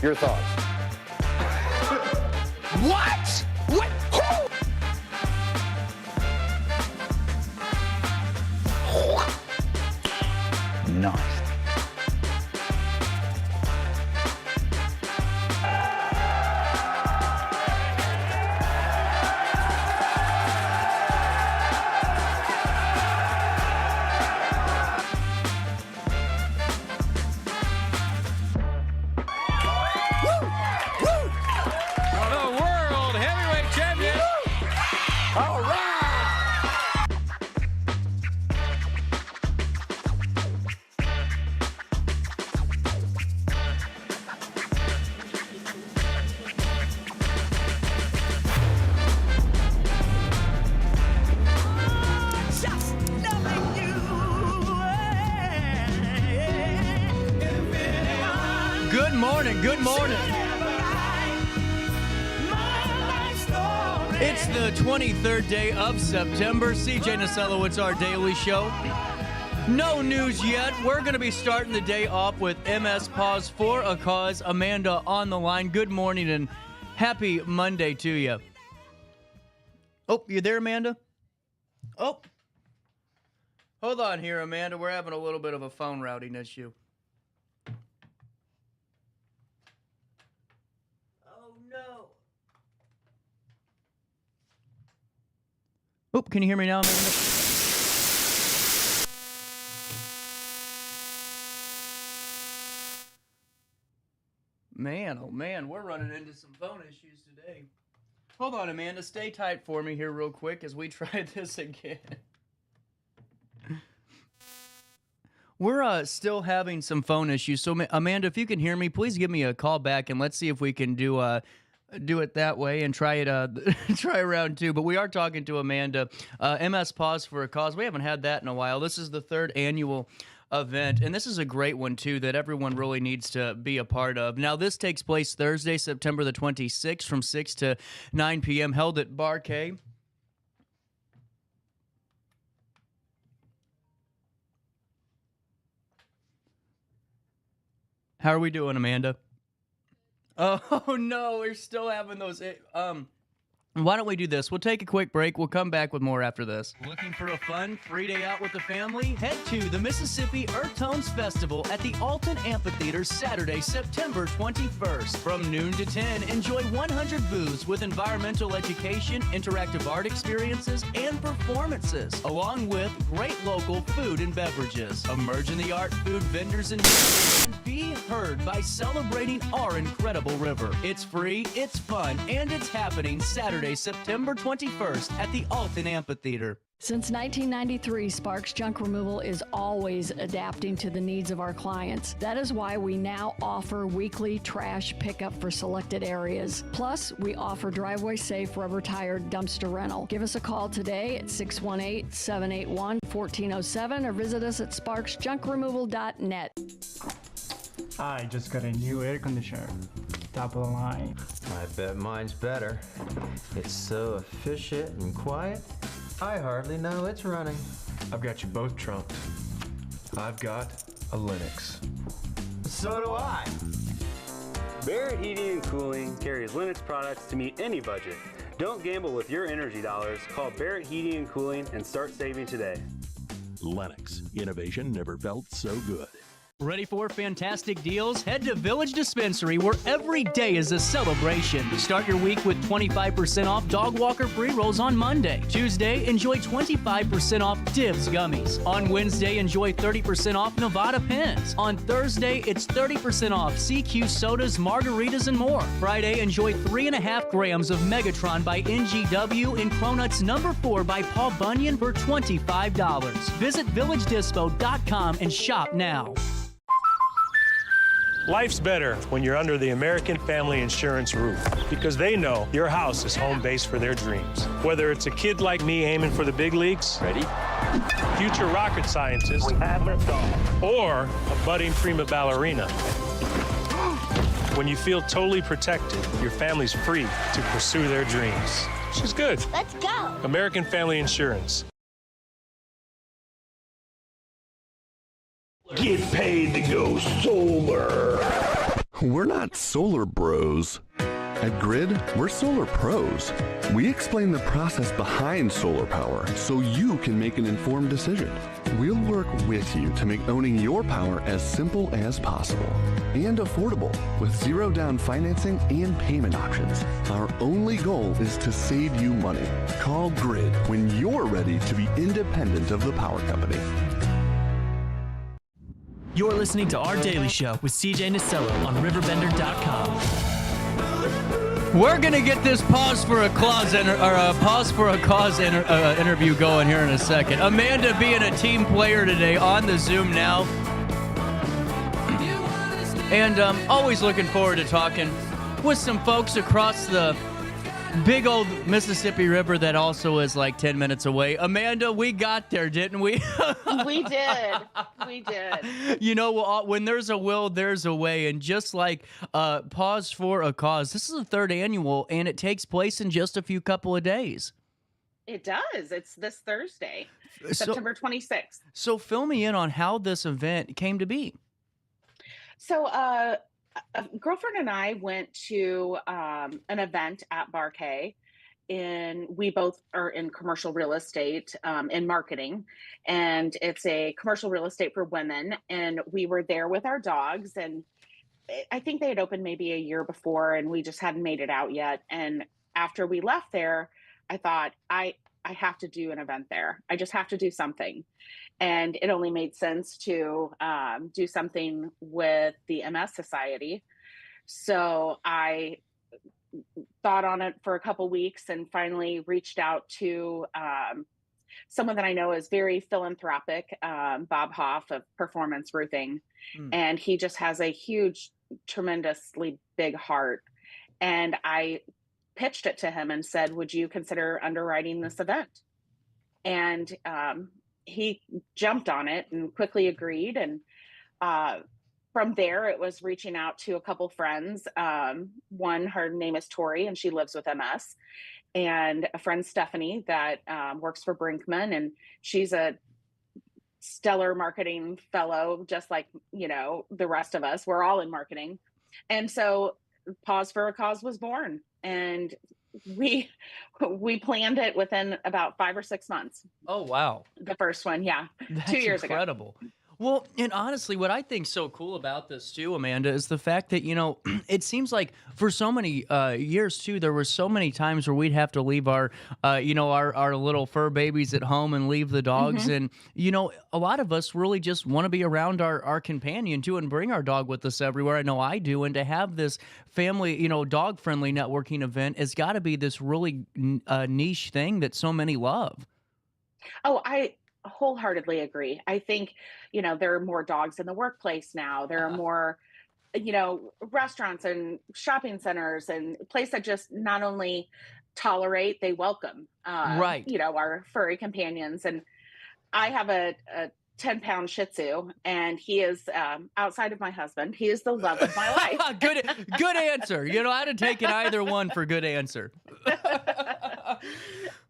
Your thoughts? What? What? Who? Nice. Good morning. It's the 23rd day of September. CJ Nasello, it's our daily show. No news yet. We're going to be starting the day off with MS Paws for a Cause. Amanda on the line. Good morning and happy Monday to you. Oh, you there, Amanda? Oh. Hold on here, Amanda. We're having a little bit of a phone routing issue. No. Oop, can you hear me now, Amanda? Man, oh man, we're running into some phone issues today. Hold on, Amanda. Stay tight for me here real quick as we try this again. We're still having some phone issues. So, Amanda, if you can hear me, please give me a call back, and let's see if we can do it that way and try it try round two. But we are talking to Amanda, MS Paws for a Cause. We haven't had that in a while. This is the third annual event, and this is a great one, too, that everyone really needs to be a part of. Now, this takes place Thursday, September the 26th from 6 to 9 p.m., held at Bar K. How are we doing, Amanda? Oh, no, we're still having those. Why don't we do this? We'll take a quick break. We'll come back with more after this. Looking for a fun, free day out with the family? Head to the Mississippi Earth Tones Festival at the Alton Amphitheater Saturday, September 21st. From noon to 10, enjoy 100 booths with environmental education, interactive art experiences, and performances, along with great local food and beverages. Emerge in the art, food vendors, and be heard by celebrating our incredible river. It's free, it's fun, and it's happening Saturday, September 21st at the Alton Amphitheater. Since 1993, Sparks Junk Removal is always adapting to the needs of our clients. That is why we now offer weekly trash pickup for selected areas. Plus, we offer driveway-safe rubber-tired dumpster rental. Give us a call today at 618-781-1407 or visit us at sparksjunkremoval.net. I just got a new air conditioner. Top of the line. I bet mine's better. It's so efficient and quiet, I hardly know it's running. I've got you both trumped. I've got a Linux. So do I. Barrett Heating and Cooling carries Linux products to meet any budget. Don't gamble with your energy dollars. Call Barrett Heating and Cooling and start saving today. Lennox. Innovation never felt so good. Ready for fantastic deals? Head to Village Dispensary, where every day is a celebration. Start your week with 25% off Dog Walker pre-rolls on Monday. Tuesday, enjoy 25% off Divs gummies. On Wednesday, enjoy 30% off Nevada pens. On Thursday, it's 30% off CQ sodas, margaritas, and more. Friday, enjoy 3.5 grams of Megatron by NGW and Cronuts number 4 by Paul Bunyan for $25. Visit villagedispo.com and shop now. Life's better when you're under the American Family Insurance roof, because they know your house is home base for their dreams. Whether it's a kid like me aiming for the big leagues, ready? Future rocket scientist, or a budding prima ballerina. When you feel totally protected, your family's free to pursue their dreams. She's good. Let's go. American Family Insurance. Get paid to go sober. We're not solar bros. At Grid, we're solar pros. We explain the process behind solar power so you can make an informed decision. We'll work with you to make owning your power as simple as possible and affordable with zero down financing and payment options. Our only goal is to save you money. Call Grid when you're ready to be independent of the power company. You're listening to Our Daily Show with CJ Nasello on RiverBender.com. We're gonna get this pause for a cause interview going here in a second. Amanda being a team player today on the Zoom now, and always looking forward to talking with some folks across the big old Mississippi River that also is like 10 minutes away. Amanda, we got there, didn't we? We did. We did. You know, when there's a will, there's a way. And just like Pause for a Cause, this is the 3rd annual, and it takes place in just a few couple of days. It does. It's this Thursday, September 26th. So fill me in on how this event came to be. So a girlfriend and I went to an event at Barkay. We both are in commercial real estate in marketing, and it's a commercial real estate for women. And we were there with our dogs, and I think they had opened maybe a year before, and we just hadn't made it out yet. And after we left there, I thought, I have to do an event there. I just have to do something. And it only made sense to do something with the MS Society. So I thought on it for a couple weeks and finally reached out to someone that I know is very philanthropic, Bob Hoff of Performance Roofing. And he just has a huge, tremendously big heart. And I pitched it to him and said, would you consider underwriting this event? And he jumped on it and quickly agreed. And from there, it was reaching out to a couple friends. One, her name is Tori, and she lives with MS. And a friend, Stephanie, that works for Brinkman. And she's a stellar marketing fellow, just like, the rest of us. We're all in marketing. And so Pause for a Cause was born. And we planned it within about 5 or 6 months. Oh, wow. The first one, yeah. That's 2 years incredible. Well, and honestly, what I think's so cool about this too, Amanda, is the fact that, it seems like for so many years too, there were so many times where we'd have to leave our little fur babies at home and leave the dogs. And, a lot of us really just want to be around our companion too and bring our dog with us everywhere. I know I do. And to have this family, dog-friendly networking event has got to be this really niche thing that so many love. Oh, I wholeheartedly agree. I think, there are more dogs in the workplace now. There are more, restaurants and shopping centers and places that just not only tolerate, they welcome, right. Our furry companions. And I have a 10-pound Shih Tzu, and he is outside of my husband. He is the love of my life. Good answer. I'd have taken either one for good answer.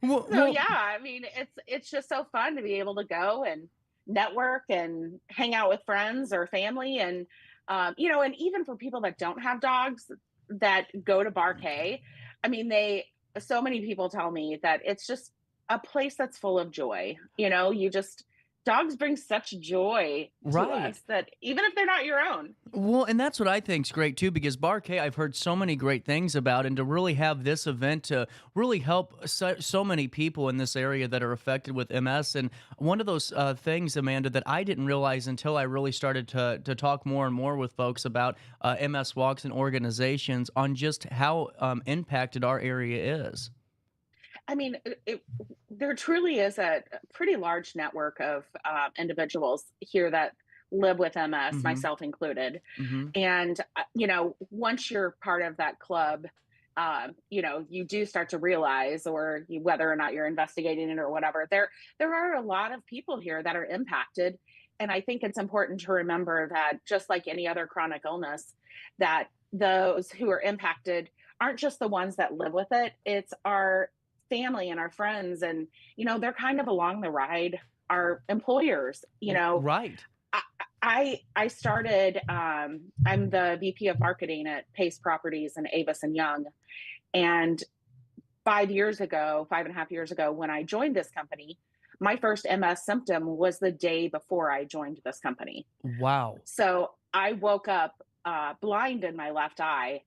Yeah, I mean, it's just so fun to be able to go and network and hang out with friends or family. And, and even for people that don't have dogs that go to Barkay, I mean, so many people tell me that it's just a place that's full of joy. Dogs bring such joy to us that even if they're not your own. Well, and that's what I think's great too, because Barkay, I've heard so many great things about, and to really have this event to really help so many people in this area that are affected with MS. And one of those things, Amanda, that I didn't realize until I really started to talk more and more with folks about MS walks and organizations on just how impacted our area is. I mean, there truly is a pretty large network of individuals here that live with MS, myself included. And, once you're part of that club, you do start to realize, or whether or not you're investigating it or whatever, there are a lot of people here that are impacted. And I think it's important to remember that just like any other chronic illness, that those who are impacted aren't just the ones that live with it. It's our family and our friends, and they're kind of along the ride, our employers. Right. I started. I'm the VP of marketing at Pace Properties and Avis and Young, and 5 years ago, 5.5 years ago, when I joined this company, my first MS symptom was the day before I joined this company. Wow. So I woke up blind in my left eye,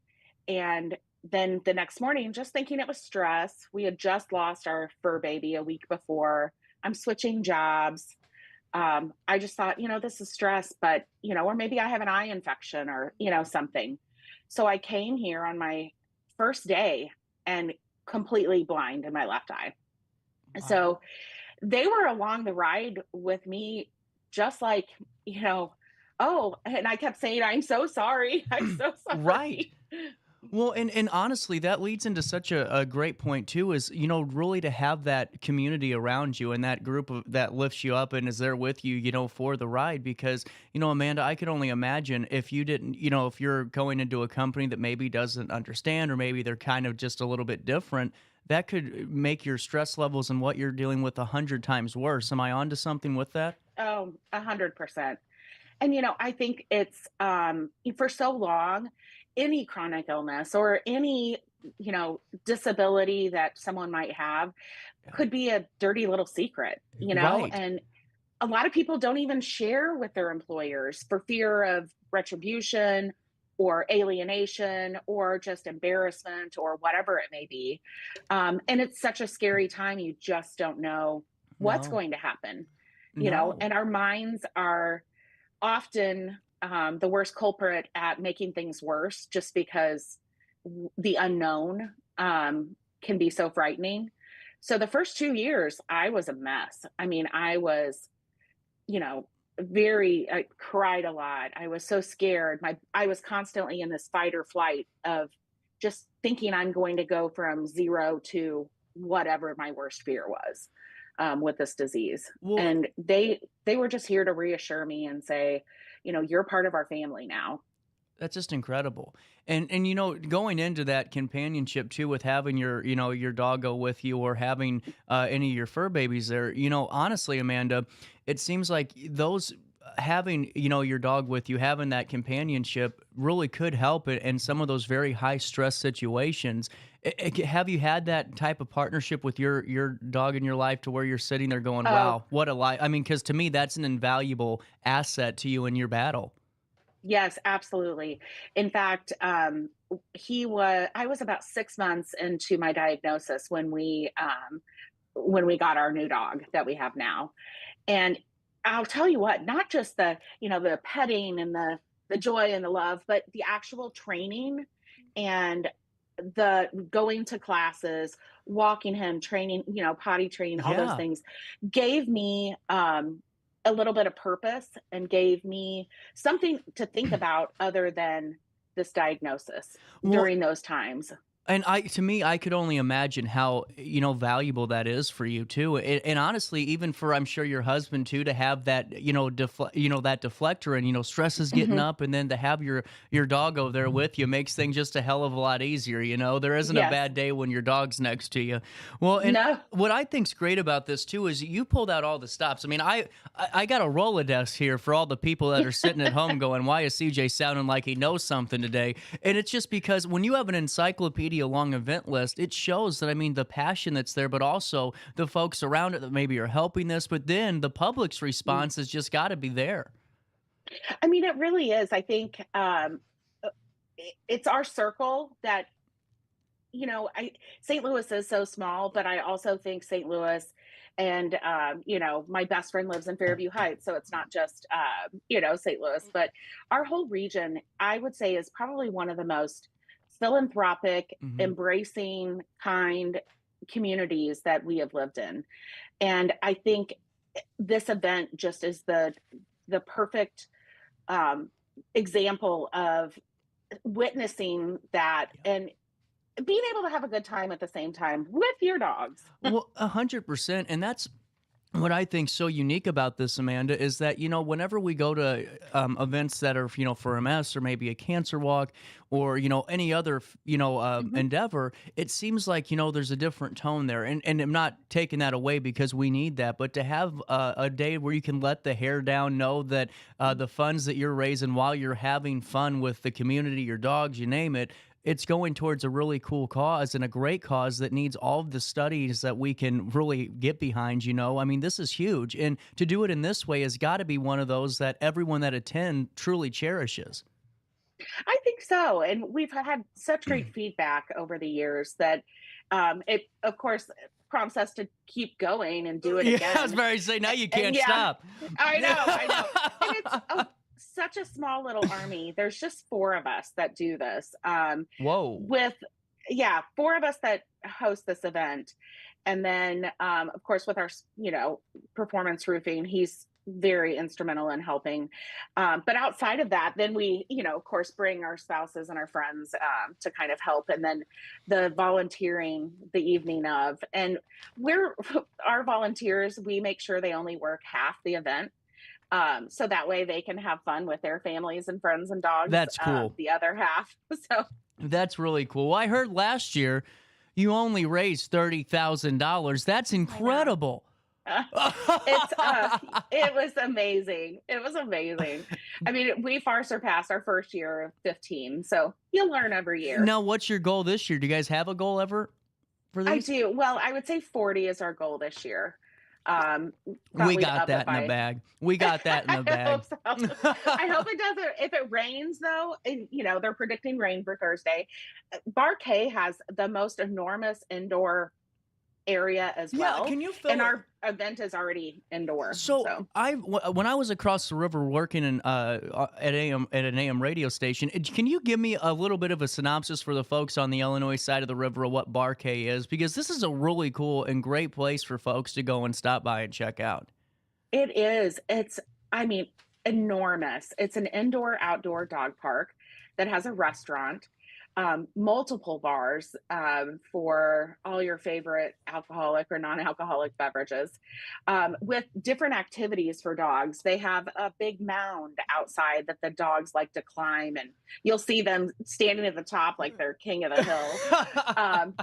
and then the next morning, just thinking it was stress. We had just lost our fur baby a week before. I'm switching jobs. I just thought, this is stress, but, or maybe I have an eye infection or, something. So I came here on my first day and completely blind in my left eye. Wow. So they were along the ride with me, just like, oh, and I kept saying, I'm so sorry. I'm so sorry. Right. Well, and honestly, that leads into such a great point too, is, really to have that community around you and that group that lifts you up and is there with you, for the ride. Because, Amanda, I could only imagine if you didn't, if you're going into a company that maybe doesn't understand, or maybe they're kind of just a little bit different, that could make your stress levels and what you're dealing with 100 times worse. Am I onto something with that? Oh, 100%. And, I think it's, for so long, any chronic illness or any, disability that someone might have could be a dirty little secret, Right. and a lot of people don't even share with their employers for fear of retribution or alienation or just embarrassment or whatever it may be. And it's such a scary time. You just don't know what's going to happen, and our minds are often the worst culprit at making things worse, just because the unknown can be so frightening. So the first 2 years, I was a mess. I mean, I was, I cried a lot. I was so scared. I was constantly in this fight or flight of just thinking I'm going to go from zero to whatever my worst fear was with this disease. Well, and they were just here to reassure me and say, you're part of our family now. That's just incredible. And going into that companionship too, with having your doggo with you, or having any of your fur babies there, honestly, Amanda, it seems like those having, your dog with you, having that companionship really could help it in some of those very high stress situations. Have you had that type of partnership with your dog in your life to where you're sitting there going, wow, what a life? I mean, because to me, that's an invaluable asset to you in your battle. Yes, absolutely. In fact, I was about 6 months into my diagnosis when we got our new dog that we have now. And I'll tell you what, not just the petting and the joy and the love, but the actual training and the going to classes, walking him, training, potty training, all those things gave me a little bit of purpose and gave me something to think about other than this diagnosis during those times. And I could only imagine how, valuable that is for you too. And honestly, even for, I'm sure, your husband too, to have that, that deflector and, stress is getting up, and then to have your doggo there with you makes things just a hell of a lot easier. There isn't a bad day when your dog's next to you. Well, and what I think's great about this too is you pulled out all the stops. I mean, I got a Rolodex here for all the people that are sitting at home going, why is CJ sounding like he knows something today? And it's just because when you have an encyclopedia long event list, it shows that, I mean, the passion that's there, but also the folks around it that maybe are helping this, but then the public's response has just got to be there. I mean, it really is. I think it's our circle that, St. Louis is so small, but I also think St. Louis and, my best friend lives in Fairview Heights, so it's not just, St. Louis, but our whole region, I would say, is probably one of the most philanthropic, embracing, kind communities that we have lived in. And I think this event just is the perfect example of witnessing that and being able to have a good time at the same time with your dogs. Well, 100%. And that's what I think so unique about this, Amanda, is that, whenever we go to events that are, for MS or maybe a cancer walk or, any other, endeavor, it seems like, there's a different tone there. And I'm not taking that away because we need that, but to have a day where you can let the hair down, know that the funds that you're raising while you're having fun with the community, your dogs, you name it, it's going towards a really cool cause and a great cause that needs all of the studies that we can really get behind, I mean, this is huge. And to do it in this way has got to be one of those that everyone that attend truly cherishes. I think so. And we've had such great feedback over the years that it, of course, prompts us to keep going and do it again. Yeah, I was about to say, now you can't stop. I know. And it's such a small little army. There's just 4 of us that do this. Whoa. 4 of us that host this event. And then, of course, with our, performance roofing, he's very instrumental in helping. But outside of that, then we, of course, bring our spouses and our friends to kind of help. And then the volunteering the evening of. And our volunteers, we make sure they only work half the event. So that way they can have fun with their families and friends and dogs. That's cool. The other half. So that's really cool. I heard last year you only raised $30,000. That's incredible. It was amazing. It was amazing. I mean, we far surpassed our first year of 15. So you'll learn every year. Now, what's your goal this year? Do you guys have a goal ever for these? I do. Well, I would say 40 is our goal this year. We got that in the bag. We got that in the bag. I hope it doesn't. If it rains, though, and, they're predicting rain for Thursday. Barkay has the most enormous indoor area as well. Can you fill and our event is already indoor. So when I was across the river working in at an AM radio station, can you give me a little bit of a synopsis for the folks on the Illinois side of the river of what Barkay is? Because this is a really cool and great place for folks to go and stop by and check out. It is. It's enormous. It's an indoor-outdoor dog park that has a restaurant, multiple bars for all your favorite alcoholic or non-alcoholic beverages, with different activities for dogs. They have a big mound outside that the dogs like to climb, and you'll see them standing at the top like they're king of the hill.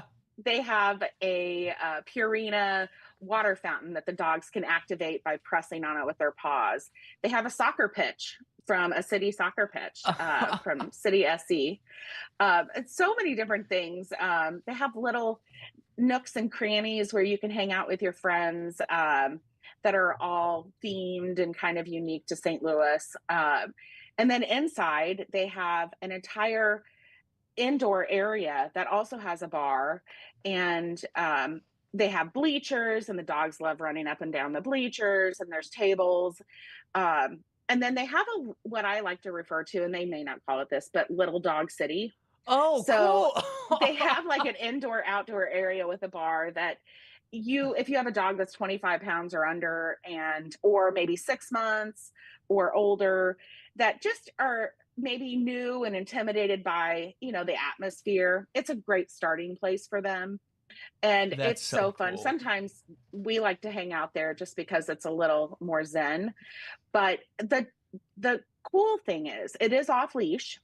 They have a Purina water fountain that the dogs can activate by pressing on it with their paws. They have a soccer pitch from a city soccer pitch from City SC. It's so many different things. They have little nooks and crannies where you can hang out with your friends that are all themed and kind of unique to St. Louis. And then inside, they have an entire indoor area that also has a bar, and they have bleachers, and the dogs love running up and down the bleachers, and there's tables. And then they have what I like to refer to, and they may not call it this, but Little Dog City. Oh, so cool. They have like an indoor-outdoor area with a bar that if you have a dog that's 25 pounds or under, or maybe 6 months or older, that just are maybe new and intimidated by, the atmosphere, it's a great starting place for them. And it's so fun. Cool. Sometimes we like to hang out there just because it's a little more zen. But the cool thing is, it is off leash,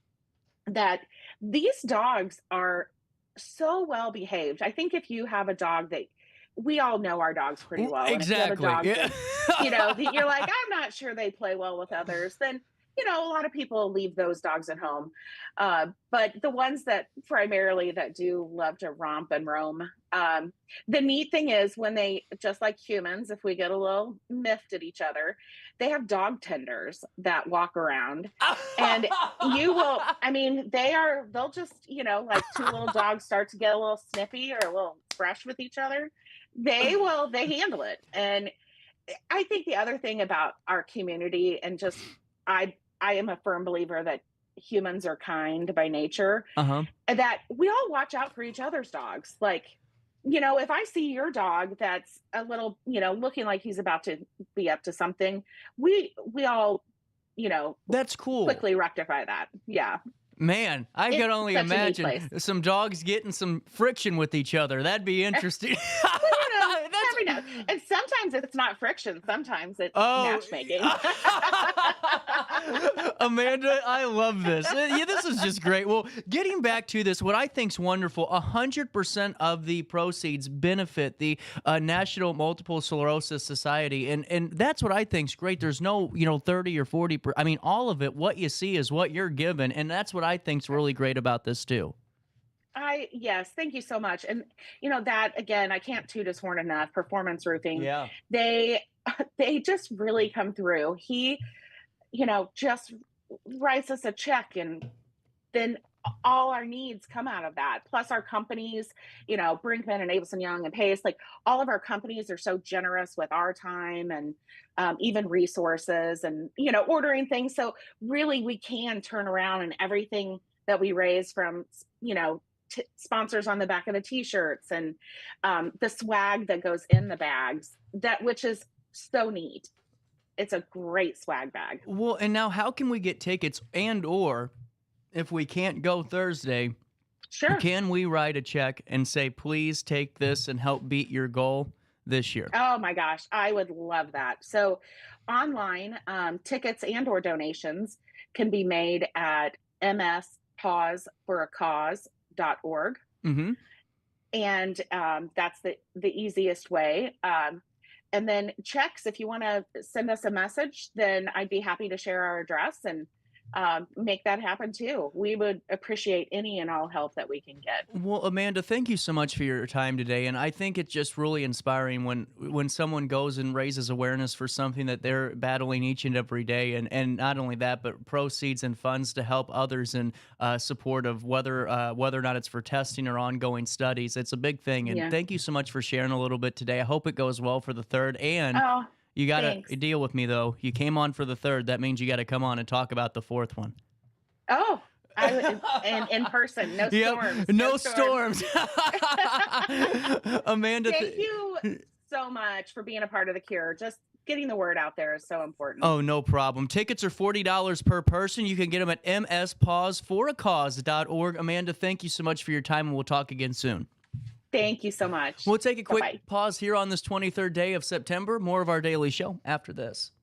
that these dogs are so well behaved. I think if you have a dog that, we all know our dogs pretty well. Exactly. And if you have a dog that, you're like, I'm not sure they play well with others, then a lot of people leave those dogs at home. But the ones that primarily that do love to romp and roam, the neat thing is when they, just like humans, if we get a little miffed at each other, they have dog tenders that walk around. And they'll just, like two little dogs start to get a little snippy or a little fresh with each other, they handle it. And I think the other thing about our community, and just, I am a firm believer that humans are kind by nature, that we all watch out for each other's dogs. Like, if I see your dog that's a little, looking like he's about to be up to something, we all, that's cool. Quickly rectify that. Yeah. Man, I could only imagine some dogs getting some friction with each other. That'd be interesting. Every know. And sometimes it's not friction. Sometimes it's matchmaking. Amanda, I love this. Yeah, this is just great. Well, getting back to this, what I think's wonderful, 100% of the proceeds benefit the National Multiple Sclerosis Society, and that's what I think's great. There's no, 30 or 40. I mean, all of it. What you see is what you're given, and that's what I think's really great about this too. Yes, thank you so much. And that again, I can't toot his horn enough. Performance Roofing, Yeah, they just really come through. He, just writes us a check, and then all our needs come out of that. Plus our companies, Brinkman and Abelson Young and Pace, like all of our companies are so generous with our time and even resources and, ordering things. So really we can turn around, and everything that we raise from, sponsors on the back of the t-shirts and the swag that goes in the bags, which is so neat. It's a great swag bag. Well, and now how can we get tickets, or if we can't go Thursday, sure, can we write a check and say, please take this and help beat your goal this year? Oh my gosh, I would love that. So online, tickets and or donations can be made at mspawsforacause.org. Mm-hmm. And that's the easiest way. And then checks, if you want to send us a message, then I'd be happy to share our address and make that happen too. We would appreciate any and all help that we can get. Well, Amanda, thank you so much for your time today. And I think it's just really inspiring when someone goes and raises awareness for something that they're battling each and every day. And not only that, but proceeds and funds to help others in support of whether or not it's for testing or ongoing studies. It's a big thing. And thank you so much for sharing a little bit today. I hope it goes well for the third. And you got to deal with me, though. You came on for the third. That means you got to come on and talk about the fourth one. Oh, in person. No storms. No storms. Amanda, thank you so much for being a part of the cure. Just getting the word out there is so important. Oh, no problem. Tickets are $40 per person. You can get them at mspawsforacause.org. Amanda, thank you so much for your time, and we'll talk again soon. Thank you so much. We'll take a quick pause here on this 23rd day of September. More of our daily show after this.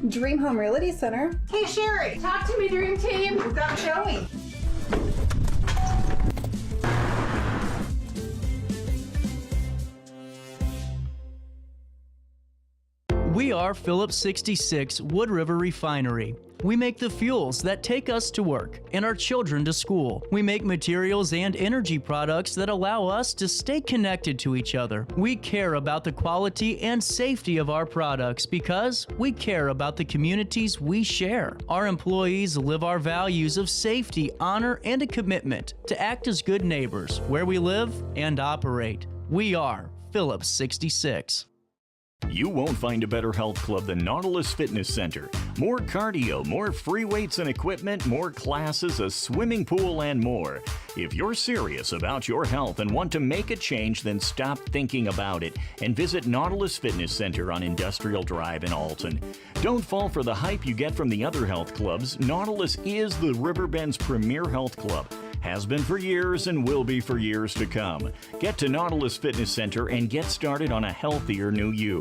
Dream Home Realty Center. Hey, Sherry. Talk to me, Dream Team. We've got a showing. We are Phillips 66 Wood River Refinery. We make the fuels that take us to work and our children to school. We make materials and energy products that allow us to stay connected to each other. We care about the quality and safety of our products because we care about the communities we share. Our employees live our values of safety, honor, and a commitment to act as good neighbors where we live and operate. We are Phillips 66. You won't find a better health club than Nautilus Fitness Center. More cardio, more free weights and equipment, more classes, a swimming pool, and more. If you're serious about your health and want to make a change, then stop thinking about it and visit Nautilus Fitness Center on Industrial Drive in Alton. Don't fall for the hype you get from the other health clubs. Nautilus is the Riverbend's premier health club. Has been for years and will be for years to come. Get to Nautilus Fitness Center and get started on a healthier new you.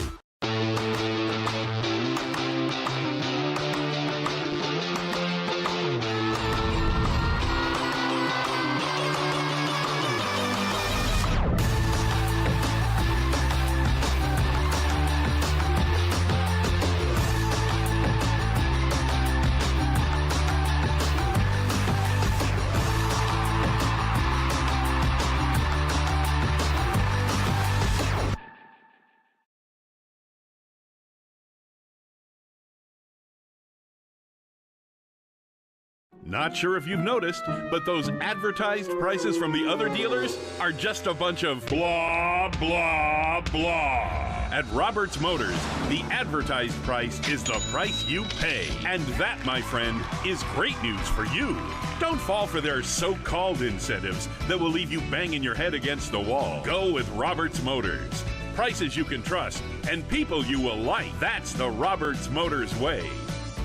Not sure if you've noticed, but those advertised prices from the other dealers are just a bunch of blah, blah, blah. At Roberts Motors, the advertised price is the price you pay. And that, my friend, is great news for you. Don't fall for their so-called incentives that will leave you banging your head against the wall. Go with Roberts Motors. Prices you can trust and people you will like. That's the Roberts Motors way.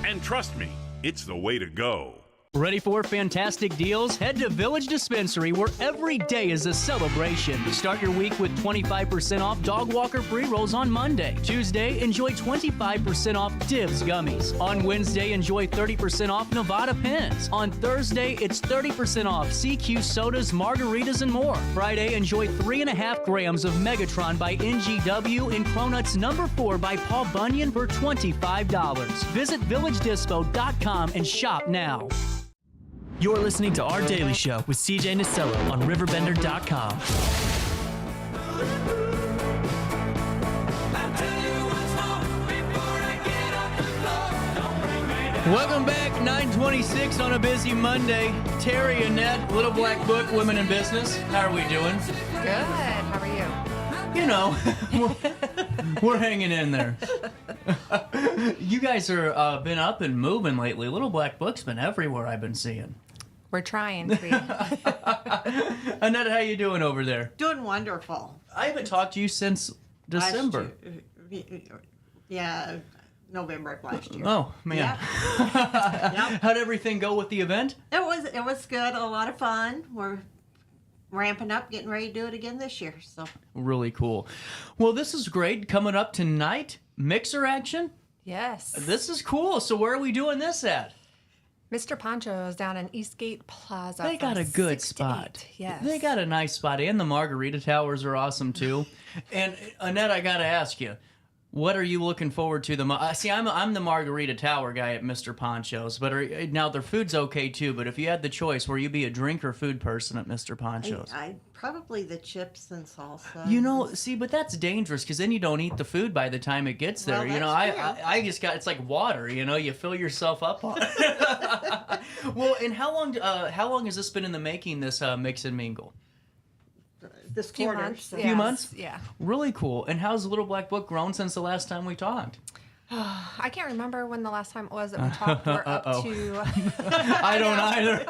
And trust me, it's the way to go. Ready for fantastic deals? Head to Village Dispensary, where every day is a celebration. Start your week with 25% off Dog Walker pre-rolls on Monday. Tuesday, enjoy 25% off Divs gummies. On Wednesday, enjoy 30% off Nevada pens. On Thursday, it's 30% off CQ sodas, margaritas, and more. Friday, enjoy 3.5 grams of Megatron by NGW and Cronuts number 4 by Paul Bunyan for $25. Visit VillageDispo.com and shop now. You're listening to Our Daily Show with CJ Nasello on RiverBender.com. Welcome back, 9:26 on a busy Monday. Terry, Annette, Little Black Book, Women in Business. How are we doing? Good. How are you? You know, we're hanging in there. You guys are been up and moving lately. Little Black Book's been everywhere, I've been seeing. We're trying to be. Annette, how you doing over there? Doing wonderful. I haven't talked to you since December. Yeah, November of last year. Oh, man. Yep. How'd everything go with the event? It was good. A lot of fun. We're ramping up, getting ready to do it again this year. So Really cool. Well, this is great. Coming up tonight, mixer action. Yes. This is cool. So where are we doing this at? Mr. Poncho's down in Eastgate Plaza. They got a good spot. Yes. They got a nice spot. And the margarita towers are awesome, too. And, Annette, I got to ask you, what are you looking forward to? See, I'm the margarita tower guy at Mr. Poncho's. But now, their food's okay, too. But if you had the choice, where you be a drink or food person at Mr. Poncho's? I probably the chips and salsa. You know, see, but that's dangerous because then you don't eat the food by the time it gets there. Well, you know, I just got, it's like water. You know, you fill yourself up on it. Well, and how long has this been in the making? This mix and mingle. This few quarter. months. A few months. Yeah. Really cool. And how's the Little Black Book grown since the last time we talked? I can't remember when the last time it was that we talked. We're up to. I don't either.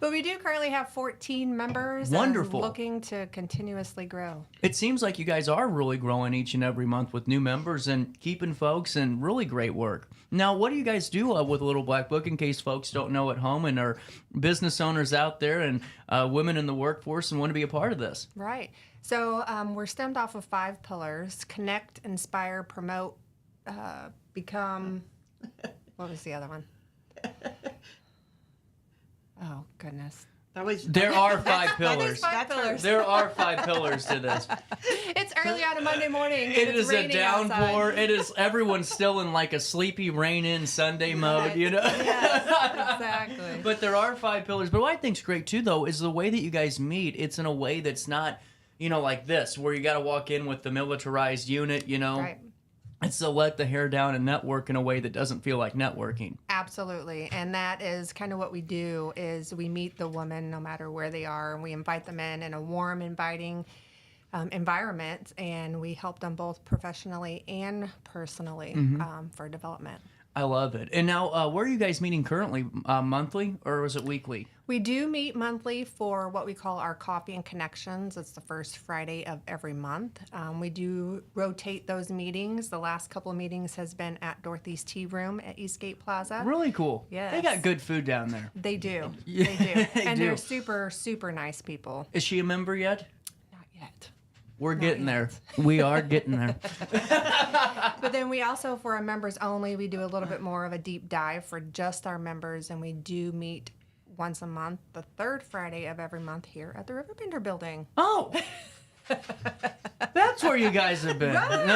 But we do currently have 14 members. Wonderful. And looking to continuously grow. It seems like you guys are really growing each and every month with new members and keeping folks, and really great work. Now, what do you guys do with Little Black Book, in case folks don't know at home and are business owners out there and women in the workforce and want to be a part of this? Right. So we're stemmed off of 5 pillars: connect, inspire, promote, become. What was the other one? Oh, goodness. There are 5 pillars. Five pillars. There are 5 pillars to this. It's early on a Monday morning. It is a raining downpour. outside. It is, everyone's still in like a sleepy rain-in Sunday mode, you know? Yes, exactly. But there are 5 pillars. But what I think's great too, though, is the way that you guys meet. It's in a way that's not, you know, like this, where you got to walk in with the militarized unit, you know? Right. It's to let the hair down and network in a way that doesn't feel like networking. Absolutely. And that is kind of what we do, is we meet the woman no matter where they are, and we invite them in a warm, inviting environment, and we help them both professionally and personally for development. I love it. And now, where are you guys meeting currently? Monthly, or is it weekly? We do meet monthly for what we call our Coffee and Connections. It's the first Friday of every month. We do rotate those meetings. The last couple of meetings has been at Dorothy's Tea Room at Eastgate Plaza. Really cool. Yes. They got good food down there. They do. Yeah, They do. they And do. they're super, super nice people. Is she a member yet? Not yet. We're getting there. We are getting there. But then we also, for our members only, we do a little bit more of a deep dive for just our members, and we do meet once a month, the 3rd Friday of every month here at the RiverBender building. Oh! That's where you guys have been. Right.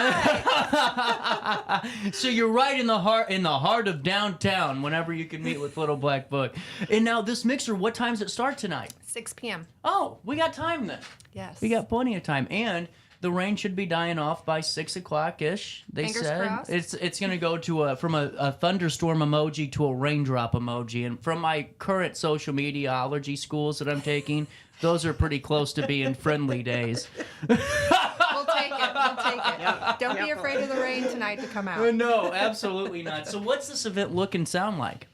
So you're right in the heart of downtown whenever you can meet with Little Black Book. And now this mixer, what time does it start tonight? 6 p.m. Oh, we got time then. Yes. We got plenty of time. And the rain should be dying off by 6 o'clock ish. They Fingers said crossed. it's going to go to from a thunderstorm emoji to a raindrop emoji. And from my current social mediaology schools that I'm taking, those are pretty close to being friendly days. We'll take it. We'll take it. Don't be afraid of the rain tonight to come out. No, absolutely not. So what's this event look and sound like?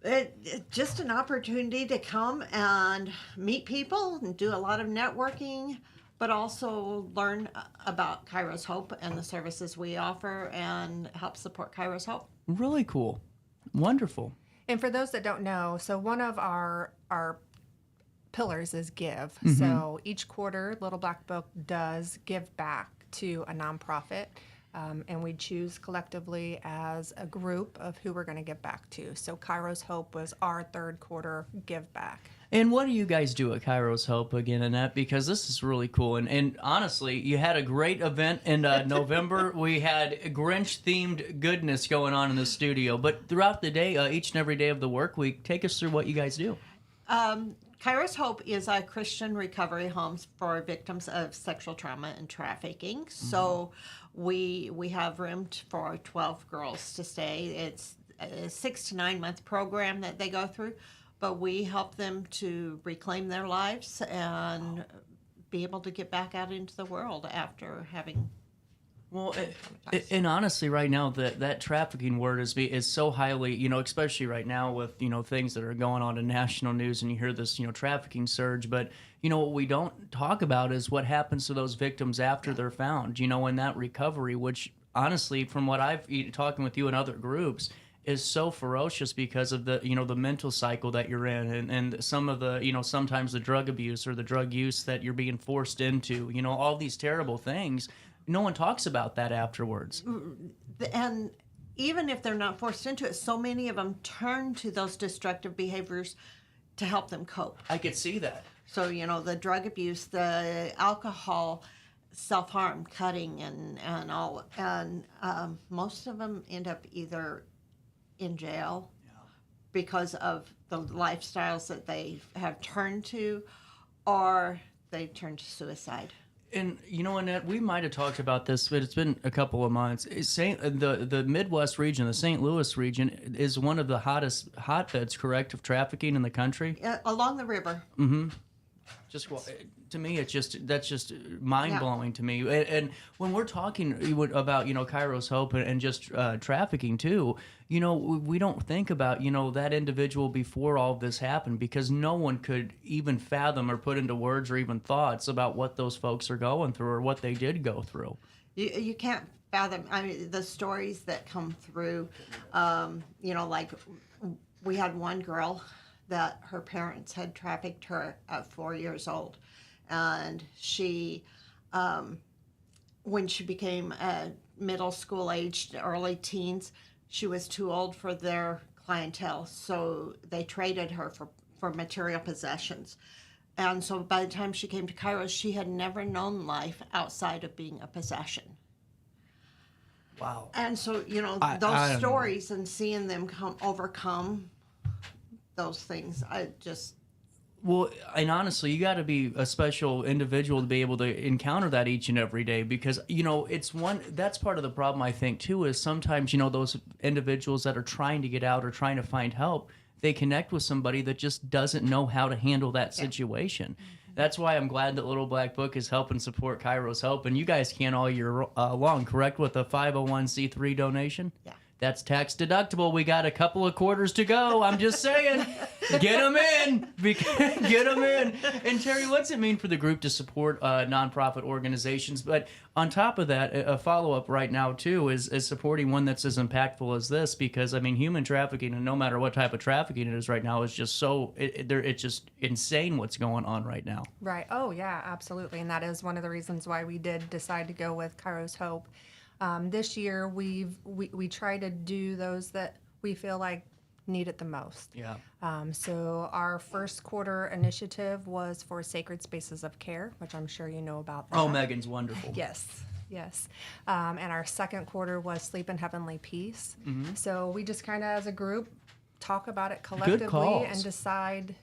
It's just an opportunity to come and meet people and do a lot of networking, but also learn about Kairos Hope and the services we offer and help support Kairos Hope. Really cool. Wonderful. And for those that don't know, so one of our pillars is give. Mm-hmm. So each quarter, Little Black Book does give back to a nonprofit. And we choose collectively as a group of who we're going to give back to. So Kairos Hope was our third quarter give back. And what do you guys do at Kairos Hope again, Annette? Because this is really cool. And honestly, you had a great event in November. We had Grinch-themed goodness going on in the studio. But throughout the day, each and every day of the work week, take us through what you guys do. Kairos Hope is a Christian recovery home for victims of sexual trauma and trafficking. Mm-hmm. So we have room for 12 girls to stay. It's a 6 to 9 month program that they go through, but we help them to reclaim their lives and be able to get back out into the world after having. Well, and honestly, right now, that trafficking word is so highly, especially right now with, things that are going on in national news, and you hear this, trafficking surge. But, what we don't talk about is what happens to those victims after they're found, in that recovery, which honestly, from what I've talking with you and other groups, is so ferocious because of the, the mental cycle that you're in, and some of the, sometimes the drug abuse or the drug use that you're being forced into, all these terrible things. No one talks about that afterwards. And even if they're not forced into it, so many of them turn to those destructive behaviors to help them cope. I could see that. So, the drug abuse, the alcohol, self-harm, cutting, and all. And most of them end up either in jail because of the lifestyles that they have turned to, or they turn to suicide. And Annette, we might have talked about this, but it's been a couple of months. The Midwest region, the St. Louis region, is one of the hottest hotbeds, correct, of trafficking in the country? Along the river. Mm-hmm. Just to me, that's just mind blowing to me. And when we're talking about Kairos Hope and just trafficking too, we don't think about that individual before all of this happened, because no one could even fathom or put into words or even thoughts about what those folks are going through or what they did go through. You can't fathom. I mean, the stories that come through. Like we had one girl that her parents had trafficked her at 4 years old. And she, when she became middle school aged, early teens, she was too old for their clientele. So they traded her for material possessions. And so by the time she came to Kairos, she had never known life outside of being a possession. Wow. And so, those stories and seeing them overcome those things, Well, and honestly, you got to be a special individual to be able to encounter that each and every day, because, that's part of the problem, I think, too, is sometimes, those individuals that are trying to get out or trying to find help, they connect with somebody that just doesn't know how to handle that situation. That's why I'm glad that Little Black Book is helping support Kairos Hope, and you guys can all year long, correct, with a 501c3 donation? Yeah. That's tax deductible. We got a couple of quarters to go. I'm just saying, get them in. Get them in. And Terry, what's it mean for the group to support nonprofit organizations? But on top of that, a follow-up right now, too, is supporting one that's as impactful as this, because, human trafficking, and no matter what type of trafficking it is right now, is just it's just insane what's going on right now. Right. Oh, yeah, absolutely. And that is one of the reasons why we did decide to go with Kairos Hope. This year, we try to do those that we feel like need it the most. Yeah. So our first quarter initiative was for Sacred Spaces of Care, which I'm sure you know about that. Oh, Megan's wonderful. Yes. And our second quarter was Sleep in Heavenly Peace. Mm-hmm. So we just kind of, as a group, talk about it collectively and decide,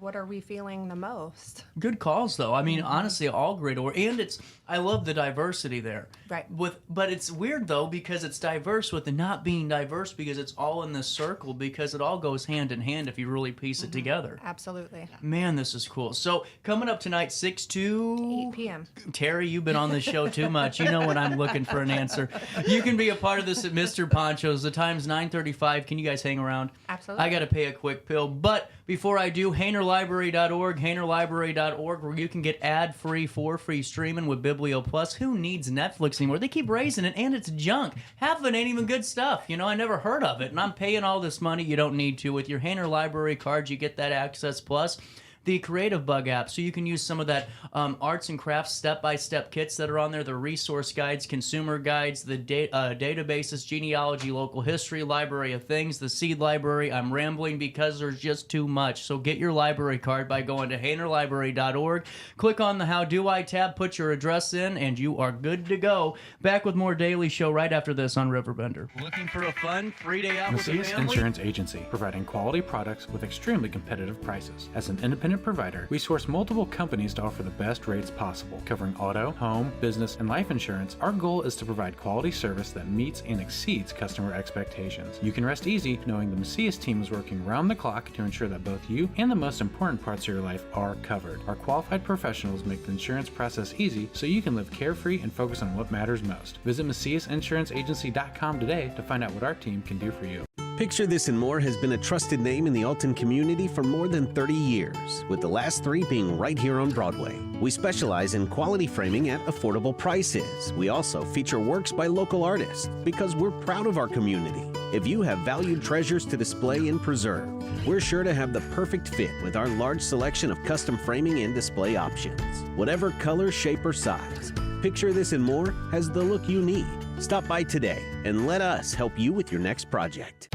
what are we feeling the most? Good calls, though. I mean, honestly, all great. And I love the diversity there. Right. But it's weird, though, because it's diverse with the not being diverse, because it's all in this circle, because it all goes hand in hand if you really piece it together. Absolutely. Man, this is cool. So coming up tonight, 6 to 8 p.m. Terry, you've been on this show too much. You know when I'm looking for an answer. You can be a part of this at Mr. Poncho's. The time's 9:35. Can you guys hang around? Absolutely. I got to pay a quick pill. But before I do, HanerLibrary.org, HanerLibrary.org, where you can get ad-free, for free streaming with Biblio Plus. Who needs Netflix anymore? They keep raising it, and it's junk. Half of it ain't even good stuff. You know, I never heard of it, and I'm paying all this money. You don't need to. With your Haner Library cards, you get that Access Plus. The Creative Bug app, so you can use some of that arts and crafts step-by-step kits that are on there, the resource guides, consumer guides, the databases, genealogy, local history, library of things, the seed library. I'm rambling because there's just too much. So get your library card by going to HanerLibrary.org. Click on the How Do I tab, put your address in, and you are good to go. Back with more Daily Show right after this on Riverbender. Looking for a fun, free day out with the Macias family? Insurance Agency, providing quality products with extremely competitive prices. As an independent provider, we source multiple companies to offer the best rates possible. Covering auto, home, business, and life insurance, our goal is to provide quality service that meets and exceeds customer expectations. You can rest easy knowing the Macias team is working round the clock to ensure that both you and the most important parts of your life are covered. Our qualified professionals make the insurance process easy so you can live carefree and focus on what matters most. Visit MaciasInsuranceAgency.com today to find out what our team can do for you. Picture This and More has been a trusted name in the Alton community for more than 30 years, with the last 3 being right here on Broadway. We specialize in quality framing at affordable prices. We also feature works by local artists because we're proud of our community. If you have valued treasures to display and preserve, we're sure to have the perfect fit with our large selection of custom framing and display options. Whatever color, shape, or size, Picture This and More has the look you need. Stop by today and let us help you with your next project.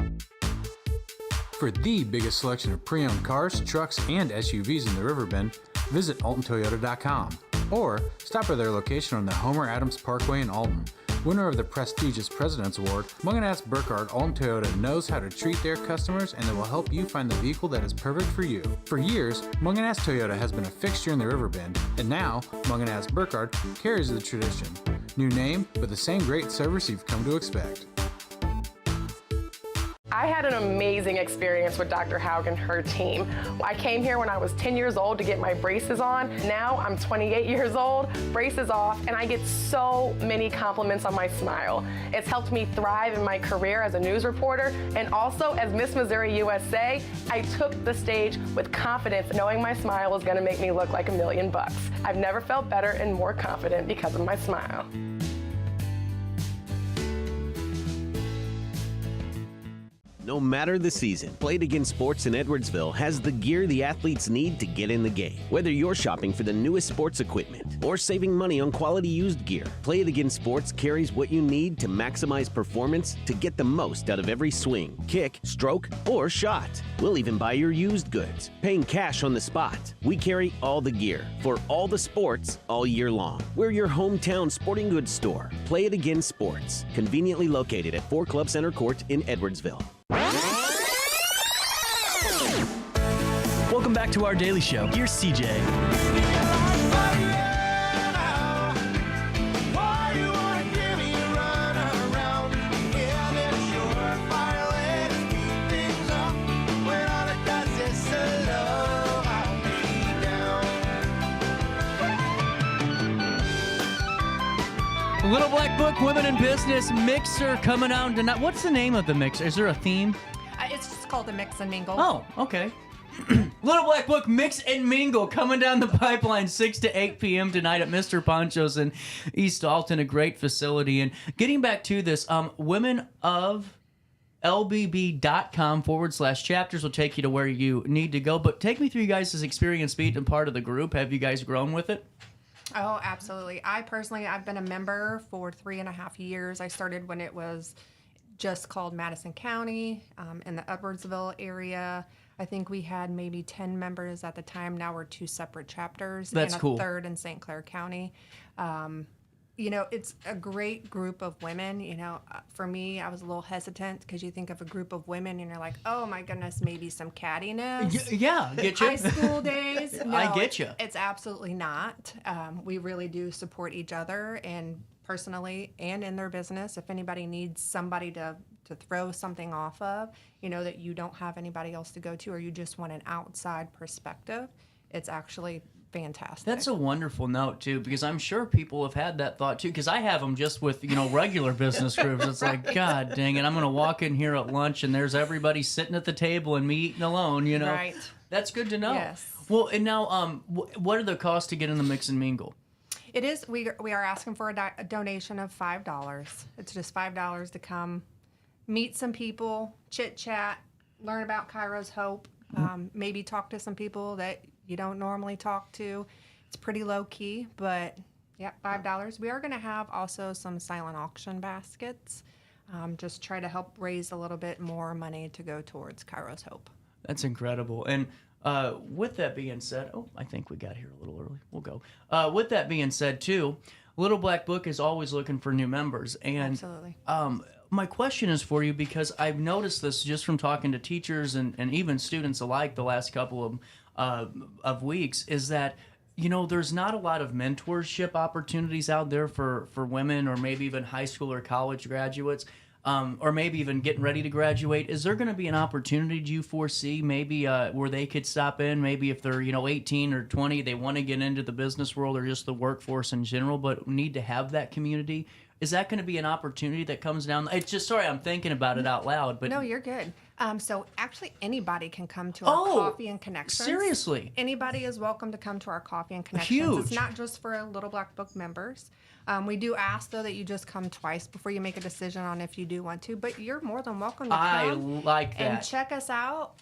For the biggest selection of pre-owned cars, trucks, and SUVs in the Riverbend, visit AltonToyota.com or stop by their location on the Homer Adams Parkway in Alton. Winner of the prestigious President's Award, Munganast Burkhardt Alton Toyota knows how to treat their customers, and they will help you find the vehicle that is perfect for you. For years, Munganast Toyota has been a fixture in the Riverbend, and now Munganast Burkhardt carries the tradition. New name, but the same great service you've come to expect. I had an amazing experience with Dr. Haug and her team. I came here when I was 10 years old to get my braces on. Now I'm 28 years old, braces off, and I get so many compliments on my smile. It's helped me thrive in my career as a news reporter, and also as Miss Missouri USA, I took the stage with confidence, knowing my smile was gonna make me look like $1 million. I've never felt better and more confident because of my smile. No matter the season, Play It Again Sports in Edwardsville has the gear the athletes need to get in the game. Whether you're shopping for the newest sports equipment or saving money on quality used gear, Play It Again Sports carries what you need to maximize performance to get the most out of every swing, kick, stroke, or shot. We'll even buy your used goods, paying cash on the spot. We carry all the gear for all the sports all year long. We're your hometown sporting goods store. Play It Again Sports, conveniently located at 4 Club Center Court in Edwardsville. Welcome back to our Daily Show. Here's CJ. Little Black Book, Women in Business mixer coming out tonight. What's the name of the mixer? Is there a theme? It's just called the Mix and Mingle. Oh, okay. Little Black Book Mix and Mingle coming down the pipeline 6 to 8 p.m. tonight at Mr. Poncho's in East Alton, a great facility. And getting back to this, women of LBB.com/chapters will take you to where you need to go. But take me through you guys' experience being a part of the group. Have you guys grown with it? Oh, absolutely. I've been a member for 3.5 years. I started when it was just called Madison County, in the Edwardsville area. I think we had maybe 10 members at the time. Now we're 2 separate chapters. That's and a cool. third in St. Clair County. You know, it's a great group of women. You know, for me, I was a little hesitant because you think of a group of women and you're like, oh my goodness, maybe some cattiness. Yeah, get you. High school days. No, I get you. It's absolutely not. We really do support each other, and personally and in their business. If anybody needs somebody to throw something off of, you know, that you don't have anybody else to go to, or you just want an outside perspective, it's actually fantastic. That's a wonderful note too, because I'm sure people have had that thought too, because I have them just with, you know, regular business groups. It's like, God dang it, I'm going to walk in here at lunch and there's everybody sitting at the table and me eating alone, you know. Right. That's good to know. Yes. Well, and now, what are the costs to get in the Mix and Mingle? It is, we are asking for a donation of $5. It's just $5 to come meet some people, chit chat, learn about Kairos Hope, maybe talk to some people that you don't normally talk to. It's pretty low key, but yeah, $5. We are going to have also some silent auction baskets. Just try to help raise a little bit more money to go towards Kairos Hope. That's incredible. And with that being said, I think we got here a little early. We'll go. With that being said, too, Little Black Book is always looking for new members. And absolutely. My question is for you, because I've noticed this just from talking to teachers and even students alike the last couple of weeks, is that, you know, there's not a lot of mentorship opportunities out there for women, or maybe even high school or college graduates, or maybe even getting ready to graduate. Is there going to be an opportunity, do you foresee, maybe where they could stop in, maybe if they're, 18 or 20, they want to get into the business world or just the workforce in general, but need to have that community? Is that going to be an opportunity that comes down? It's just, sorry, I'm thinking about it out loud. But no, you're good. So actually anybody can come to our Coffee and Connections. Seriously? Anybody is welcome to come to our Coffee and Connections. Huge. It's not just for Little Black Book members. We do ask, though, that you just come twice before you make a decision on if you do want to, but you're more than welcome to come. I like that. And check us out.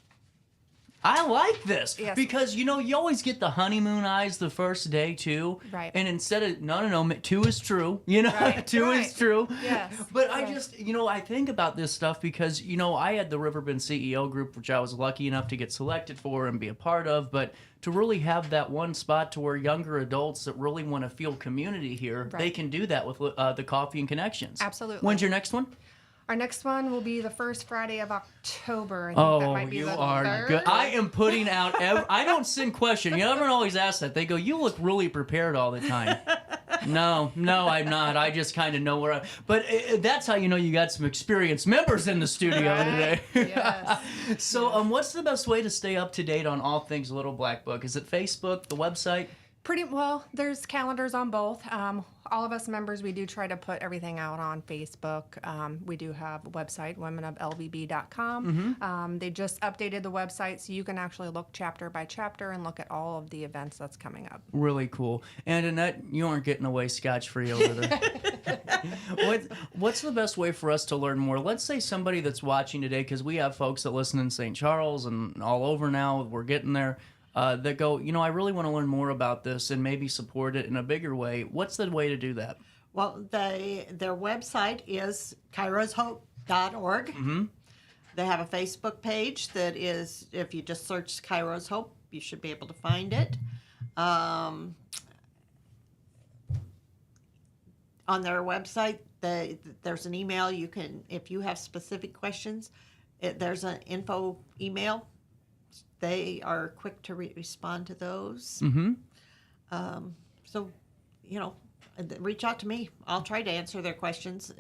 I like this, yes. Because, you always get the honeymoon eyes the first day, too. Right. And instead of, no, 2 is true, Right. 2 is true. Yes. But I just, I think about this stuff because, I had the Riverbend CEO group, which I was lucky enough to get selected for and be a part of, but to really have that one spot to where younger adults that really want to feel community here, they can do that with the Coffee and Connections. Absolutely. When's your next one? Our next one will be the first Friday of October. I think that might be you the are 3rd. good. I am putting out. I don't send questions. Everyone always asks that. They go, "You look really prepared all the time." No, I'm not. I just kind of know where I. But that's how you got some experienced members in the studio today. Yes. So, what's the best way to stay up to date on all things Little Black Book? Is it Facebook, the website? Pretty well. There's calendars on both. All of us members, we do try to put everything out on Facebook. We do have a website, womenoflbb.com. They just updated the website, so you can actually look chapter by chapter and look at all of the events that's coming up. Really cool. And Annette, you aren't getting away scotch-free over there. What's the best way for us to learn more? Let's say somebody that's watching today, because we have folks that listen in St. Charles and all over now. We're getting there. That go, I really want to learn more about this and maybe support it in a bigger way. What's the way to do that? Well, their website is kairoshope.org. Mm-hmm. They have a Facebook page that is, if you just search Kairos Hope, you should be able to find it. On their website, there's an email you can, if you have specific questions, there's an info email. They are quick to respond to those. Mm-hmm. So, reach out to me. I'll try to answer their questions.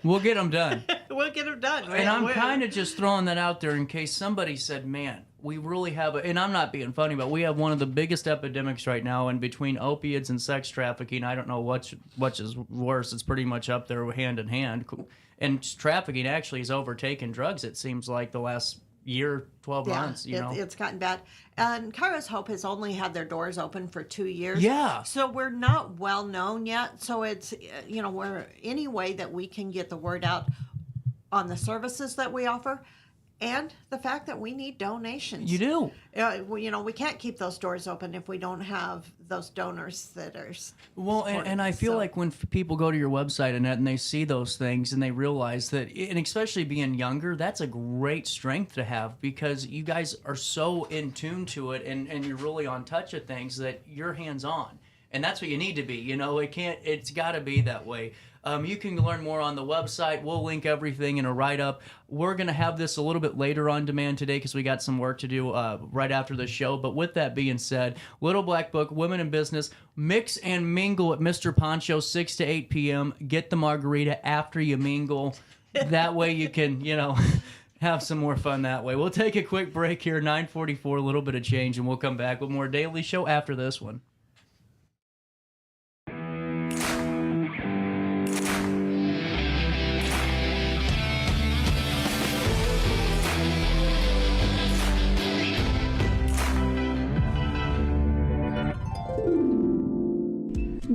We'll get them done. We'll get them done. And I'm kind of just throwing that out there in case somebody said, man, we really have and I'm not being funny, but we have one of the biggest epidemics right now, and between opiates and sex trafficking, I don't know which is worse. It's pretty much up there hand in hand. And trafficking actually has overtaken drugs, it seems like, the last year, 12 months, it's gotten bad. And Kairos Hope has only had their doors open for 2 years. Yeah. So we're not well known yet. So it's, we're any way that we can get the word out on the services that we offer and the fact that we need donations. You do. We can't keep those doors open if we don't have those donors that are. Well, and I feel like when people go to your website, Annette, and they see those things and they realize that, and especially being younger, that's a great strength to have because you guys are so in tune to it and you're really on touch of things that you're hands-on. And that's what you need to be. You know, it's got to be that way. You can learn more on the website. We'll link everything in a write-up. We're going to have this a little bit later on demand today because we got some work to do right after the show. But with that being said, Little Black Book, Women in Business, mix and mingle at Mr. Poncho, 6 to 8 p.m. Get the margarita after you mingle. That way you can, have some more fun that way. We'll take a quick break here, 9:44, a little bit of change, and we'll come back with more Daily Show after this one.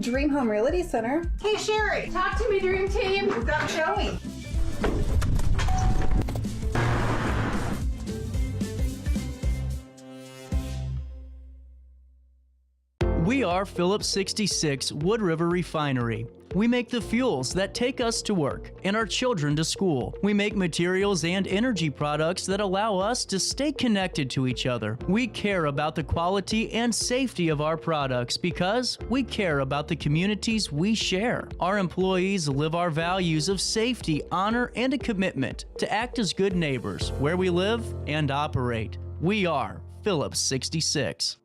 Dream Home Realty Center. Hey, Sherry. Talk to me, Dream Team. We've got Joey. We are Phillips 66 Wood River Refinery. We make the fuels that take us to work and our children to school. We make materials and energy products that allow us to stay connected to each other. We care about the quality and safety of our products because we care about the communities we share. Our employees live our values of safety, honor, and a commitment to act as good neighbors where we live and operate. We are Phillips 66.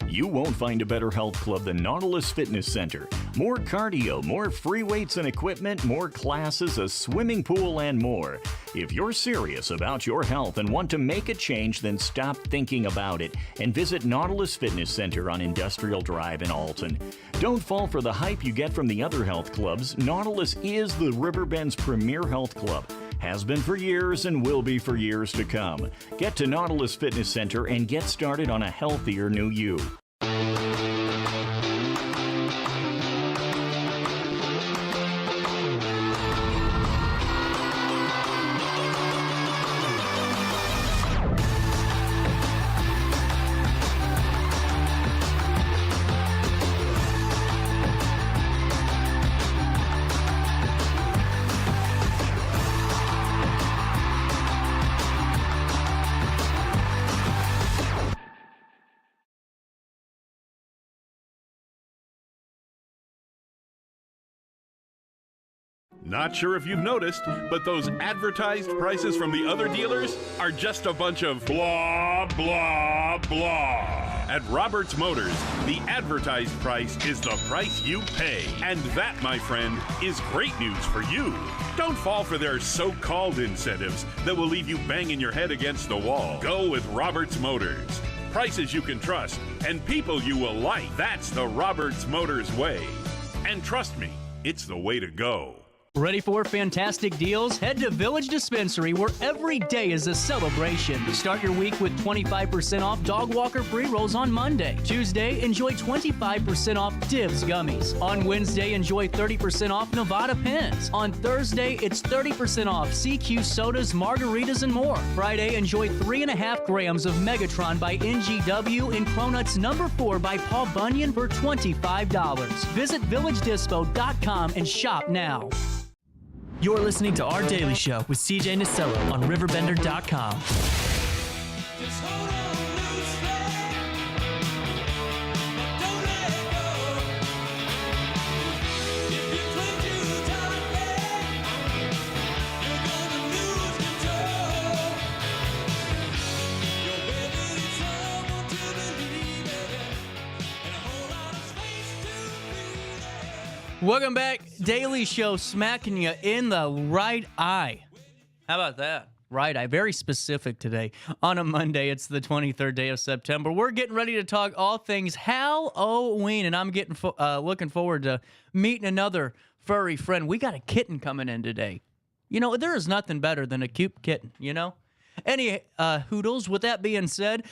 You won't find a better health club than Nautilus Fitness Center. More cardio, more free weights and equipment, more classes, a swimming pool, and more. If you're serious about your health and want to make a change, then stop thinking about it and visit Nautilus Fitness Center on Industrial Drive in Alton. Don't fall for the hype you get from the other health clubs. Nautilus is the Riverbend's premier health club. Has been for years and will be for years to come. Get to Nautilus Fitness Center and get started on a healthier new you. Not sure if you've noticed, but those advertised prices from the other dealers are just a bunch of blah, blah, blah. At Roberts Motors, the advertised price is the price you pay. And that, my friend, is great news for you. Don't fall for their so-called incentives that will leave you banging your head against the wall. Go with Roberts Motors. Prices you can trust and people you will like. That's the Roberts Motors way. And trust me, it's the way to go. Ready for fantastic deals? Head to Village Dispensary, where every day is a celebration. Start your week with 25% off Dog Walker pre-rolls on Monday. Tuesday, enjoy 25% off Divs gummies. On Wednesday, enjoy 30% off Nevada pens. On Thursday, it's 30% off CQ sodas, margaritas, and more. Friday, enjoy 3.5 grams of Megatron by NGW and Cronuts number 4 by Paul Bunyan for $25. Visit VillageDispo.com and shop now. You're listening to Our Daily Show with CJ Nasello on RiverBender.com. Welcome back. Daily Show smacking you in the right eye. How about that? Right eye. Very specific today. On a Monday, it's the 23rd day of September. We're getting ready to talk all things Howl-O-Ween, and I'm looking forward to meeting another furry friend. We got a kitten coming in today. You know, there is nothing better than a cute kitten, you know? Any hoodles, with that being said,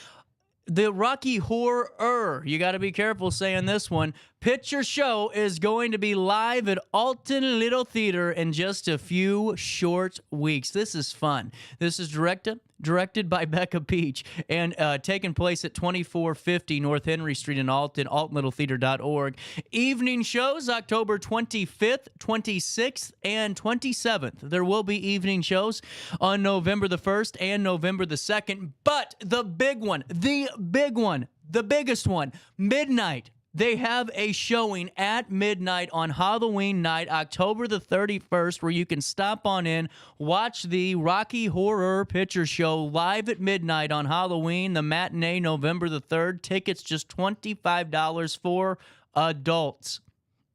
the Rocky Horror, you got to be careful saying this one, Picture Show is going to be live at Alton Little Theater in just a few short weeks. This is fun. This is directed by Becca Peach and taking place at 2450 North Henry Street in Alton, altonlittletheater.org. Evening shows October 25th, 26th, and 27th. There will be evening shows on November the 1st and November the 2nd, but the big one, the biggest one, midnight. They have a showing at midnight on Halloween night, October the 31st, where you can stop on in, watch the Rocky Horror Picture Show live at midnight on Halloween, the matinee, November the 3rd. Tickets just $25 for adults.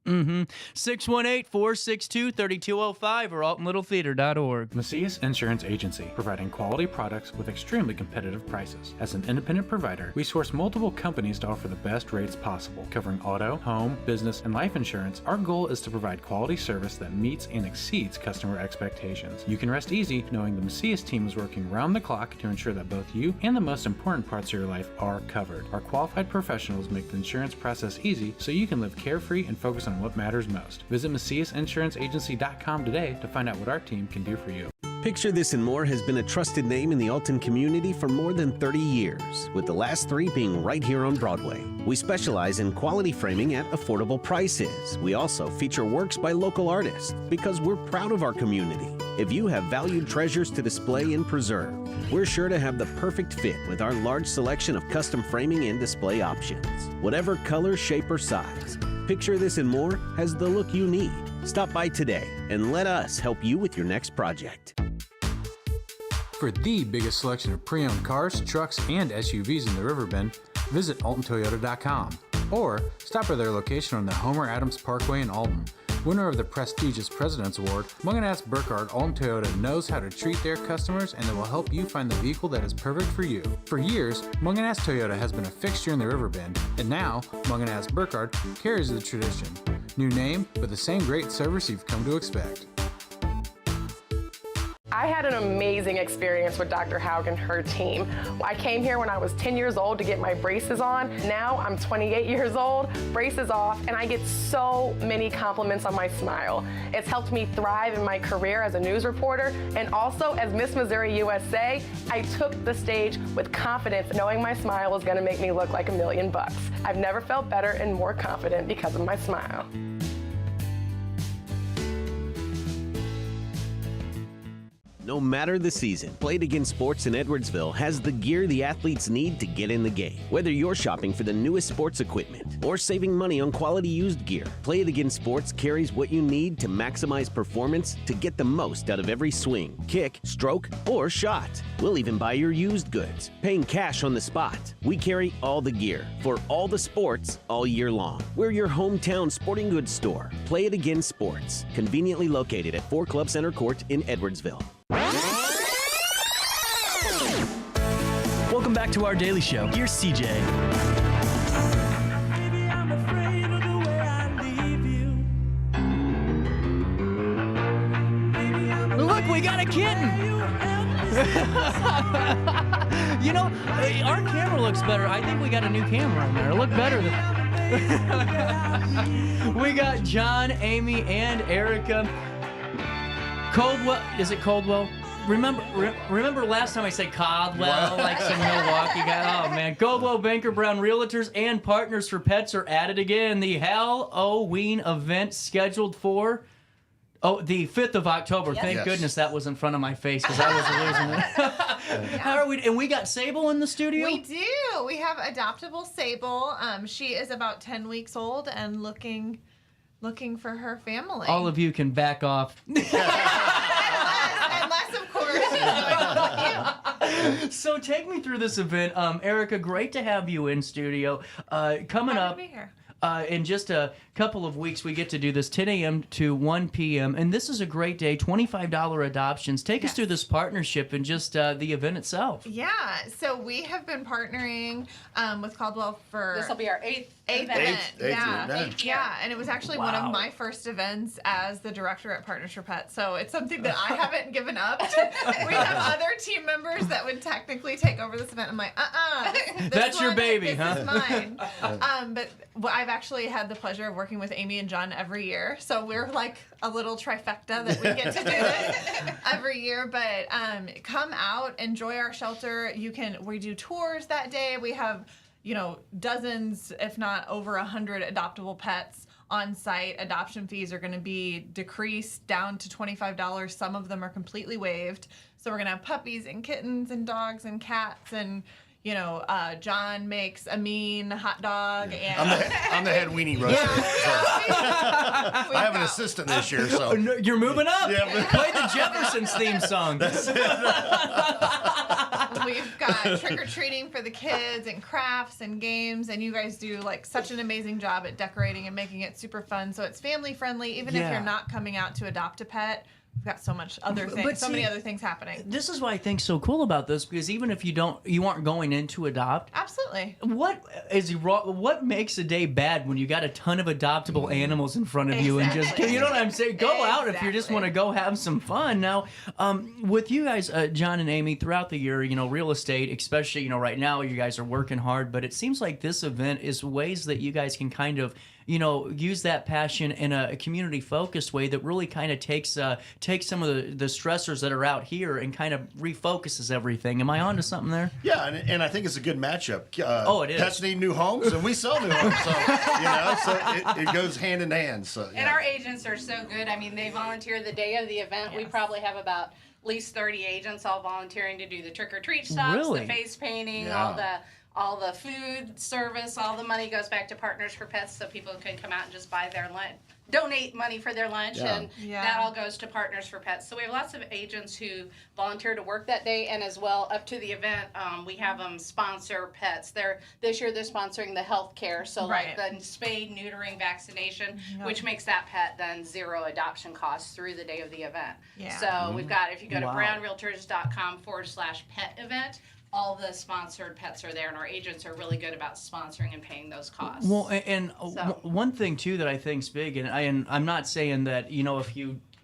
618-462-3205 or altonlittletheater.org. Macias Insurance Agency, providing quality products with extremely competitive prices. As an independent provider, we source multiple companies to offer the best rates possible. Covering auto, home, business, and life insurance, our goal is to provide quality service that meets and exceeds customer expectations. You can rest easy knowing the Macias team is working round the clock to ensure that both you and the most important parts of your life are covered. Our qualified professionals make the insurance process easy so you can live carefree and focus on what matters most. Visit MaciasInsuranceAgency.com today to find out what our team can do for you. Picture This and More has been a trusted name in the Alton community for more than 30 years, with the last 3 being right here on Broadway. We specialize in quality framing at affordable prices. We also feature works by local artists because we're proud of our community. If you have valued treasures to display and preserve, we're sure to have the perfect fit with our large selection of custom framing and display options. Whatever color, shape, or size, Picture This and More has the look you need. Stop by today and let us help you with your next project. For the biggest selection of pre-owned cars, trucks, and SUVs in the Riverbend, visit AltonToyota.com or stop by their location on the Homer Adams Parkway in Alton. Winner of the prestigious President's Award, Munganast Burkhardt Alton Toyota knows how to treat their customers, and they will help you find the vehicle that is perfect for you. For years, Munganast Toyota has been a fixture in the Riverbend, and now Munganast Burkhardt carries the tradition. New name, but the same great service you've come to expect. I had an amazing experience with Dr. Haug and her team. I came here when I was 10 years old to get my braces on. Now I'm 28 years old, braces off, and I get so many compliments on my smile. It's helped me thrive in my career as a news reporter, and also as Miss Missouri USA, I took the stage with confidence, knowing my smile was gonna make me look like $1 million. I've never felt better and more confident because of my smile. No matter the season, Play It Again Sports in Edwardsville has the gear the athletes need to get in the game. Whether you're shopping for the newest sports equipment or saving money on quality used gear, Play It Again Sports carries what you need to maximize performance to get the most out of every swing, kick, stroke, or shot. We'll even buy your used goods, paying cash on the spot. We carry all the gear for all the sports all year long. We're your hometown sporting goods store. Play It Again Sports, conveniently located at 4 Club Center Court in Edwardsville. Welcome back to our daily show. Here's CJ. Look, we got a kitten. You know, our camera looks better. I think we got a new camera in there. It looked better than. We got John, Amy, and Erica. Coldwell, is it Coldwell? Remember last time I said Coldwell, like some Milwaukee guy? Oh, man. Coldwell Banker Brown Realtors and Partners for Pets are at it again. The Howl-O-Ween event scheduled for the 5th of October. Yes. Thank goodness that was in front of my face because I was losing it. How are we? And we got Sable in the studio? We do. We have adoptable Sable. She is about 10 weeks old and looking for her family. All of you can back off. Unless, of course, she's going with you. So take me through this event. Erica, great to have you in studio. Coming up to be here. In just a couple of weeks, we get to do this 10 a.m. to 1 p.m. And this is a great day, $25 adoptions. Take us through this partnership and just the event itself. Yeah, so we have been partnering with Coldwell for... This will be our eighth event. Eighth year. And it was actually one of my first events as the director at Partners for Pets. So it's something that I haven't given up. We have other team members that would technically take over this event. I'm like, That's your baby, huh? This is mine. But I've actually had the pleasure of working with Amy and John every year. So we're like a little trifecta that we get to do this every year. But come out, enjoy our shelter. We do tours that day. We have, dozens, if not over 100 adoptable pets on site. Adoption fees are going to be decreased down to $25. Some of them are completely waived. So we're going to have puppies and kittens and dogs and cats and John makes a mean hot dog, and I'm the head weenie roaster. I have an assistant this year, so You're moving up. Yeah. Play the Jeffersons theme song. we've got trick-or-treating for the kids and crafts and games, and you guys do like such an amazing job at decorating and making it super fun. So it's family friendly, even if you're not coming out to adopt a pet. We've got so much other things, many other things happening. This is what I think so cool about this, because even if you aren't going in to adopt, absolutely. What makes a day bad when you got a ton of adoptable animals in front of you and just, you know what I'm saying? Go out if you just want to go have some fun. Now, with you guys, John and Amy, throughout the year, real estate, especially, right now, you guys are working hard, but it seems like this event is ways that you guys can kind of use that passion in a community-focused way that really kind of takes some of the stressors that are out here and kind of refocuses everything. Am I on to something there? Yeah, and I think it's a good matchup. It is. Pets need new homes, and we sell new homes, so it goes hand in hand. So And our agents are so good. I mean, they volunteer the day of the event. Yes. We probably have about at least 30 agents all volunteering to do the trick-or-treat stops, the face painting, all the food service, all the money goes back to Partners for Pets, so people can come out and just buy their lunch, donate money for their lunch, and that all goes to Partners for Pets. So we have lots of agents who volunteer to work that day, and as well up to the event, we have them sponsor pets. This year they're sponsoring the health care, so like the spade, neutering, vaccination, which makes that pet then zero adoption costs through the day of the event. Yeah. So we've got, if you go to brownrealtors.com/pet event, all the sponsored pets are there, and our agents are really good about sponsoring and paying those costs. Well, and one thing too that I think is big, and I'm not saying that if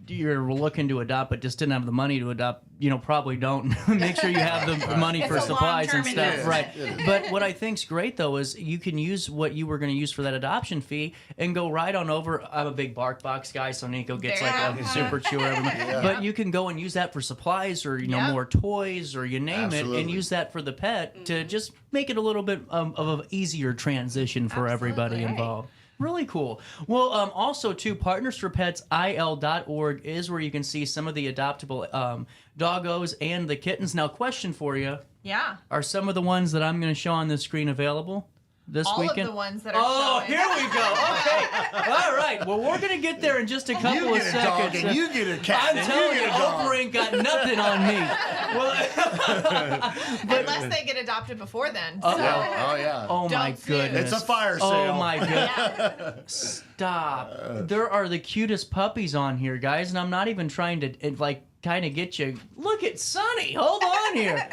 you're looking to adopt but just didn't have the money to adopt, probably don't. Make sure you have the money for supplies and stuff, right? But what I think's great though is you can use what you were going to use for that adoption fee and go right on over. I'm a big bark box guy, so Nico gets like a super chewer. But you can go and use that for supplies or more toys or you name it, and use that for the pet to just make it a little bit of an easier transition for everybody involved. Really cool. Well, also, too, partnersforpetsil.org is where you can see some of the adoptable doggos and the kittens. Now, question for you. Yeah. Are some of the ones that I'm going to show on the screen available this weekend? All of the ones that are showing. Here we go. Okay. All right. Well, we're going to get there in just a couple of seconds. You get a dog and you get a cat. I'm telling you, Oprah ain't got nothing on me. Unless they get adopted before then. So. Oh, my goodness. It's a fire sale. Oh, my goodness. Stop. There are the cutest puppies on here, guys, and I'm not even trying to, kind of get you. Look at Sonny. Hold on here.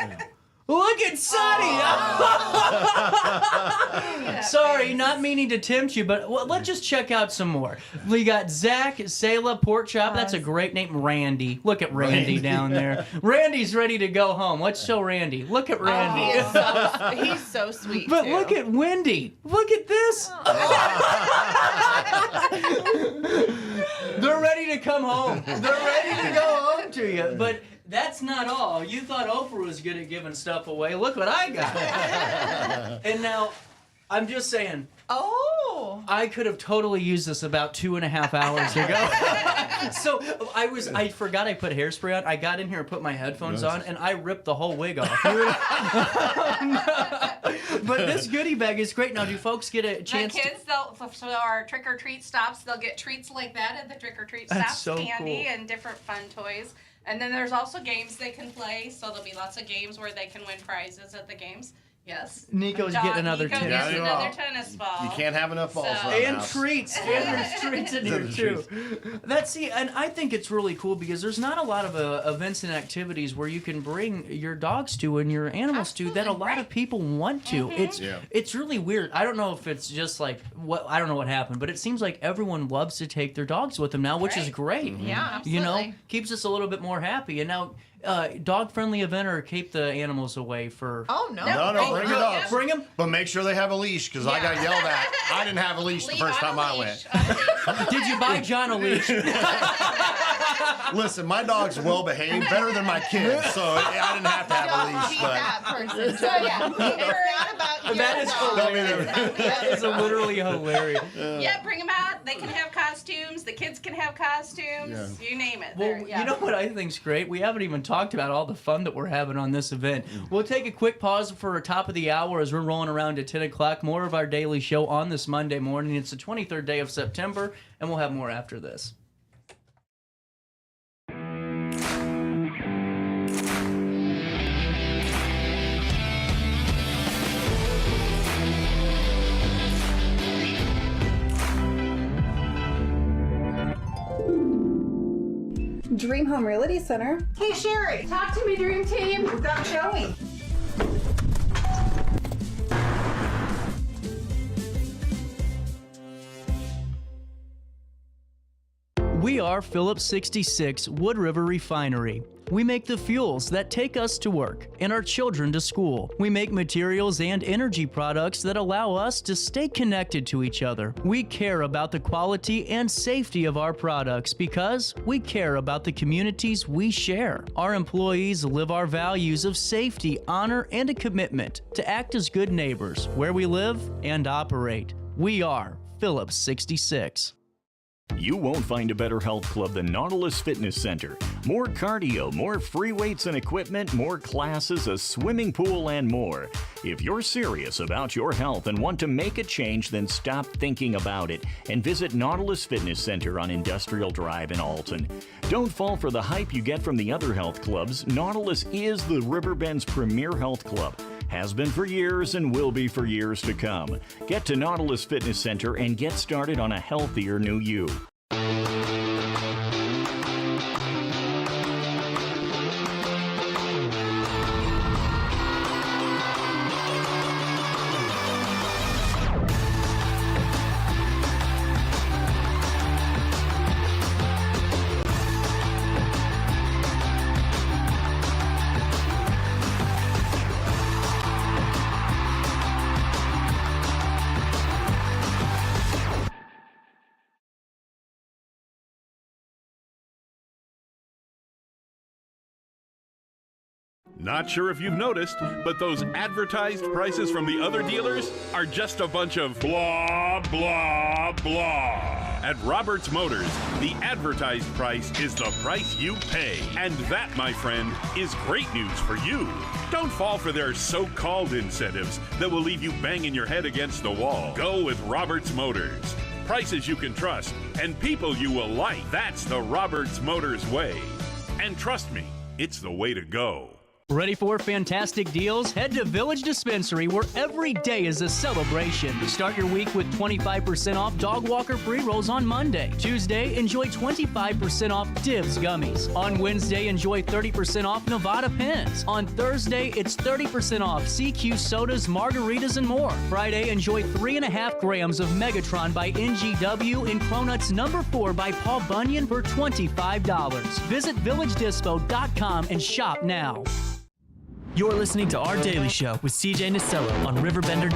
Look at Sonny! Sorry, not meaning to tempt you, but let's just check out some more. We got Zach, Selah, Pork Chop. That's a great name. Randy. Look at Randy down there. Randy's ready to go home. Let's show Randy. Look at Randy. He's so sweet, But look at Wendy. Look at this. They're ready to come home. They're ready to go home to you. But that's not all. You thought Oprah was good at giving stuff away. Look what I got. And now, I'm just saying. Oh. I could have totally used this about 2.5 hours ago. So I forgot I put hairspray on. I got in here and put my headphones on, and I ripped the whole wig off. But this goodie bag is great. Now, do folks get a chance? The kids, so our trick or treat stops, they'll get treats like that at the trick or treat stops, so candy cool. and different fun toys. And then there's also games they can play, so there'll be lots of games where they can win prizes at the games. Yes. Nico's getting another tennis ball. Gets another tennis ball. You can't have enough balls. And treats. And there's treats in here, too. And I think it's really cool because there's not a lot of events and activities where you can bring your dogs to and your animals to that a lot of people want to. It's really weird. I don't know if it's just like, I don't know what happened, but it seems like everyone loves to take their dogs with them now, which is great. Yeah, absolutely. Keeps us a little bit more happy. And now, dog-friendly event or keep the animals away for... Oh, no. No, bring your dogs. Bring them. But make sure they have a leash, because I got yelled at. I didn't have a leash the first time I went. Did you buy John a leash? Listen, my dog's well behaved, better than my kids, so I didn't have to have a leash. But that person. So yeah, it's not about your dog. That is literally hilarious. Yeah, bring them out. They can have costumes. The kids can have costumes. You name it. Well, you know what I think's great? We haven't even talked about all the fun that we're having on this event. We'll take a quick pause for our top of the hour as we're rolling around to 10 o'clock. More of our daily show on this Monday morning. It's the 23rd day of September, and we'll have more after this. Dream Home Realty Center. Hey Sherry, talk to me, Dream Team. We've got Joey. We are Phillips 66 Wood River Refinery. We make the fuels that take us to work and our children to school. We make materials and energy products that allow us to stay connected to each other. We care about the quality and safety of our products because we care about the communities we share. Our employees live our values of safety, honor, and a commitment to act as good neighbors where we live and operate. We are Phillips 66. You won't find a better health club than Nautilus Fitness Center. More cardio, more free weights and equipment, more classes, a swimming pool, and more. If you're serious about your health and want to make a change, then stop thinking about it and visit Nautilus Fitness Center on Industrial Drive in Alton. Don't fall for the hype you get from the other health clubs. Nautilus is the Riverbend's premier health club. Has been for years and will be for years to come. Get to Nautilus Fitness Center and get started on a healthier new you. Not sure if you've noticed, but those advertised prices from the other dealers are just a bunch of blah, blah, blah. At Roberts Motors, the advertised price is the price you pay. And that, my friend, is great news for you. Don't fall for their so-called incentives that will leave you banging your head against the wall. Go with Roberts Motors. Prices you can trust and people you will like. That's the Roberts Motors way. And trust me, it's the way to go. Ready for fantastic deals? Head to Village Dispensary, where every day is a celebration. Start your week with 25% off Dog Walker pre-rolls on Monday. Tuesday, enjoy 25% off Divs gummies. On Wednesday, enjoy 30% off Nevada pens. On Thursday, it's 30% off CQ sodas, margaritas, and more. Friday, enjoy 3.5 grams of Megatron by NGW and Cronuts number 4 by Paul Bunyan for $25. Visit VillageDispo.com and shop now. You're listening to Our Daily Show with CJ Nasello on RiverBender.com.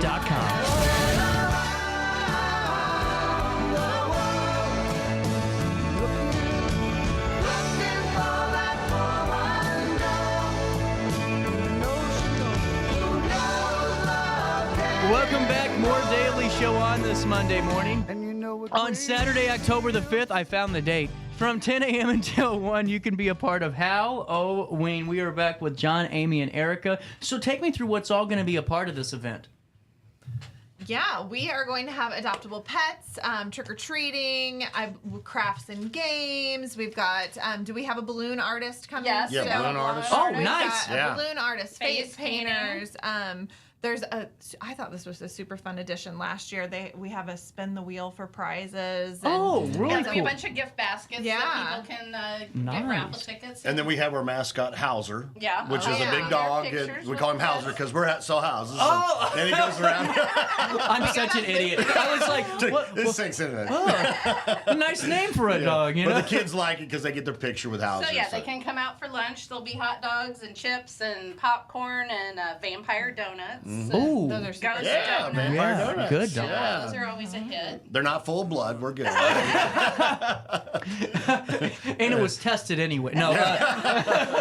Welcome back. More Daily Show on this Monday morning. On Saturday, October the 5th, I found the date. From 10 a.m. until 1, you can be a part of Howl-O-Ween. We are back with John, Amy, and Erica. So take me through what's all going to be a part of this event. Yeah, we are going to have adoptable pets, trick-or-treating, crafts and games. We've got, do we have a balloon artist coming? Yes. Yeah, balloon artist. Oh, nice. A balloon artist, face painters. I thought this was a super fun addition last year. We have a spin the wheel for prizes. And really cool. cool. A bunch of gift baskets that people can get raffle tickets. And then we have our mascot, Hauser, which is a big dog. We call him Hauser because we're at sell houses. Oh! And he goes around. I'm such an idiot. I was like, what? This sinks into it. Oh. nice name for a dog, you know? But the kids like it because they get their picture with Hauser. So yeah, they can come out for lunch. There'll be hot dogs and chips and popcorn and vampire donuts. Ooh. Those are super Ghost donuts. donuts. Vampire donuts. Good donuts. Yeah, those are always a hit. They're not full of blood. We're good. And it was tested anyway. No.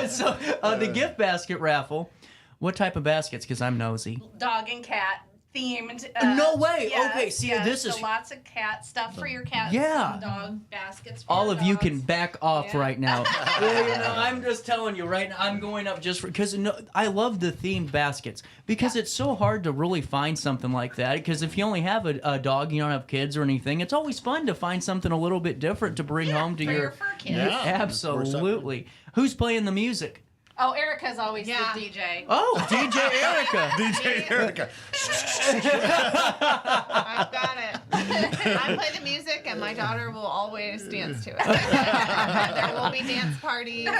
So the gift basket raffle, what type of baskets? Because I'm nosy. Dog and cat themed. No way. Yes, Okay, see, yes, this so is... lots of cat stuff for your cats. Yeah. Some dog baskets for All your of you dogs. can back off right now. I'm just telling you right now, I'm going up just for... Because I love the themed baskets. Because it's so hard to really find something like that. Because if you only have a dog, you don't have kids or anything, it's always fun to find something a little bit different to bring home to your fur kids. Yeah, absolutely. Who's playing the music? Oh, Erica's always the DJ. Oh, DJ Erica. DJ Erica. I've got it. I play the music, and my daughter will always dance to it. There will be dance parties.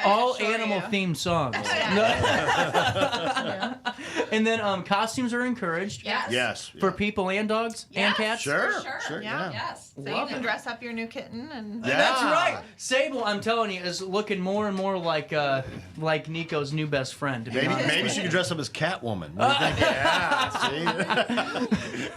All animal-themed songs. And then costumes are encouraged. Yes. For people and dogs and cats? Sure. Yeah. Yes. So you can dress up your new kitten and. That's right. Sable, I'm telling you, is looking more and more like Nico's new best friend. To be honest Maybe with she you. could dress up as Catwoman. What do you think?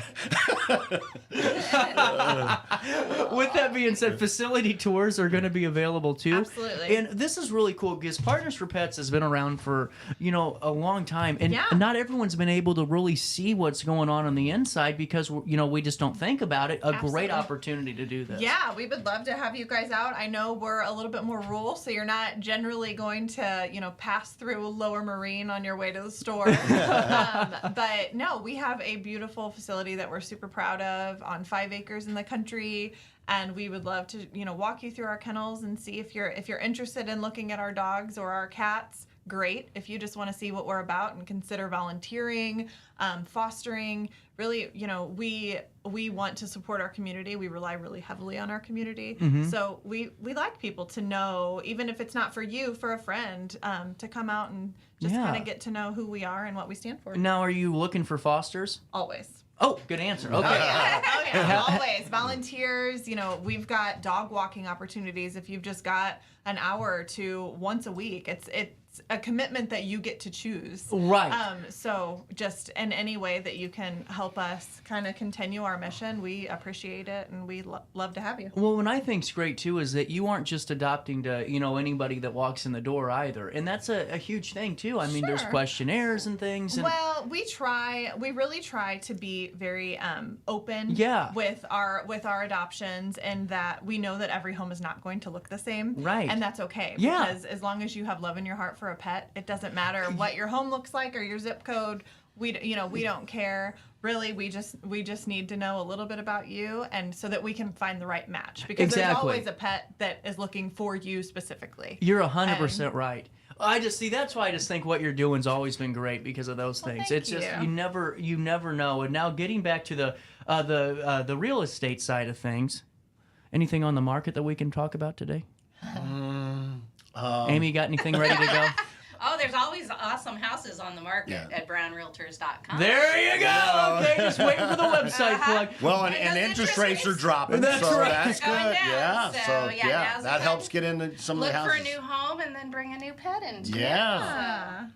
With that being said, facility tours are going to be available too. Absolutely. And this is really cool because Partners for Pets has been around for, a long time. And Yeah. not everyone's been able to really see what's going on the inside because, we just don't think about it. A great opportunity to do this. Yeah, we would love to have you guys out. I know we're a little bit more rural, so you're not generally going to, pass through Lower Marine on your way to the store. But no, we have a beautiful facility that we're super proud of on 5 acres in the country. And we would love to, walk you through our kennels and see if you're interested in looking at our dogs or our cats. Great. If you just want to see what we're about and consider volunteering, fostering, really, we want to support our community. We rely really heavily on our community. Mhm. So we like people to know, even if it's not for you, for a friend, to come out and just Yeah. kind of get to know who we are and what we stand for. Now, are you looking for fosters? Always. Oh, good answer. Okay. Oh yeah, always. Volunteers, we've got dog walking opportunities if you've just got an hour or two once a week. It's a commitment that you get to choose. Right. So just in any way that you can help us kind of continue our mission, we appreciate it and we love to have you. Well, what I think's great too is that you aren't just adopting to anybody that walks in the door either, and that's a huge thing too. I mean, there's Sure. questionnaires and things. And Well, we really try to be very open Yeah. with our adoptions, and that we know that every home is not going to look the same. Right. And that's okay. Yeah. Because as long as you have love in your heart for a pet, it doesn't matter what your home looks like or your zip code. We don't care. Really, we just need to know a little bit about you, and so that we can find the right match. Because there's Exactly. always a pet that is looking for you specifically. You're 100% right. That's why I just think what you're doing's always been great because of those things. thank It's just you. you never know. And now getting back to the real estate side of things, anything on the market that we can talk about today? Amy, got anything ready to go? Oh, there's always awesome houses on the market at brownrealtors.com. There you go. Okay, just waiting for the website plug. Well, and interest rates are dropping, That's so right. that's good. Going down, Yeah, so, so yeah, now's the that time helps get into some Look of the for a houses. new home and then bring a new pet into Yeah. it.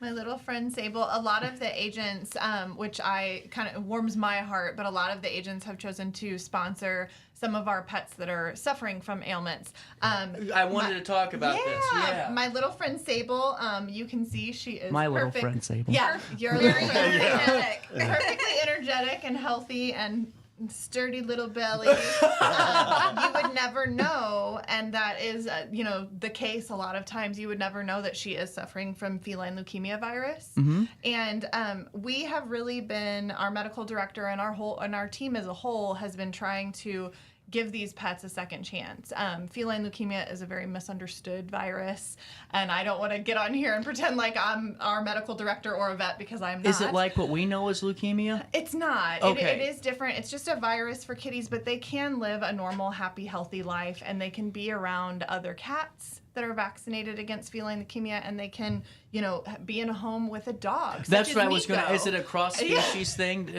My little friend Sable, a lot of the agents, which I kind of warms my heart, but a lot of the agents have chosen to sponsor some of our pets that are suffering from ailments. I wanted to talk about this. Yeah. My little friend Sable, you can see she is My little perfect. friend Sable. Yeah, you're Very little friend. energetic. Perfectly energetic and healthy and sturdy little belly. You would never know, and that is, the case a lot of times. You would never know that she is suffering from feline leukemia virus. Mm-hmm. And we have really been, our medical director and our team as a whole has been trying to give these pets a second chance. Feline leukemia is a very misunderstood virus, and I don't want to get on here and pretend like I'm our medical director or a vet, because I'm not. Is it like what we know as leukemia? It's not. Okay. It is different. It's just a virus for kitties, but they can live a normal, happy, healthy life, and they can be around other cats that are vaccinated against feline leukemia, and they can, be in a home with a dog. That's what I was going to. Is it a cross species thing?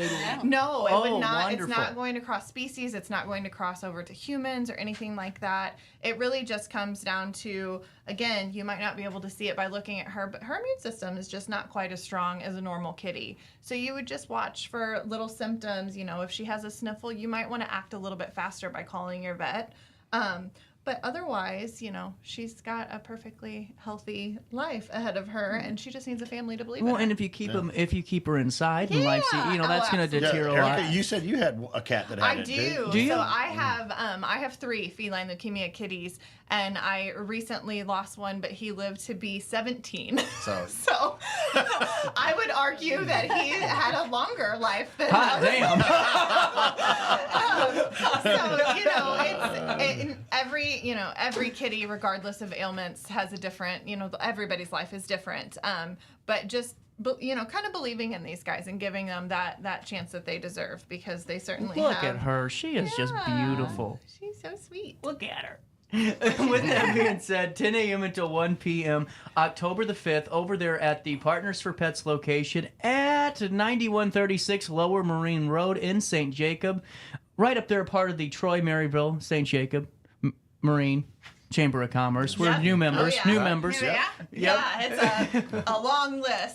No, it would not. Wonderful. It's not going to cross species. It's not going to cross over to humans or anything like that. It really just comes down to, again, you might not be able to see it by looking at her, but her immune system is just not quite as strong as a normal kitty. So you would just watch for little symptoms. If she has a sniffle, you might want to act a little bit faster by calling your vet. But otherwise, she's got a perfectly healthy life ahead of her, and she just needs a family to believe in. Well, and if you keep her inside and life's, that's going to deter a lot. Erica, you said you had a cat that had it too. Do you? So I have 3 feline leukemia kitties, and I recently lost one, but he lived to be 17. So I would argue that he had a longer life than damn. Every kitty, regardless of ailments, has a different, everybody's life is different. But just, kind of believing in these guys and giving them that chance that they deserve, because they certainly have. Look at her. She is just beautiful. She's so sweet. Look at her. With that being said, 10 a.m. until 1 p.m., October the 5th, over there at the Partners for Pets location at 9136 Lower Marine Road in St. Jacob. Right up there, part of the Troy Maryville St. Jacob Marine Chamber of Commerce. We're new members. New members. Yeah, it's a long list.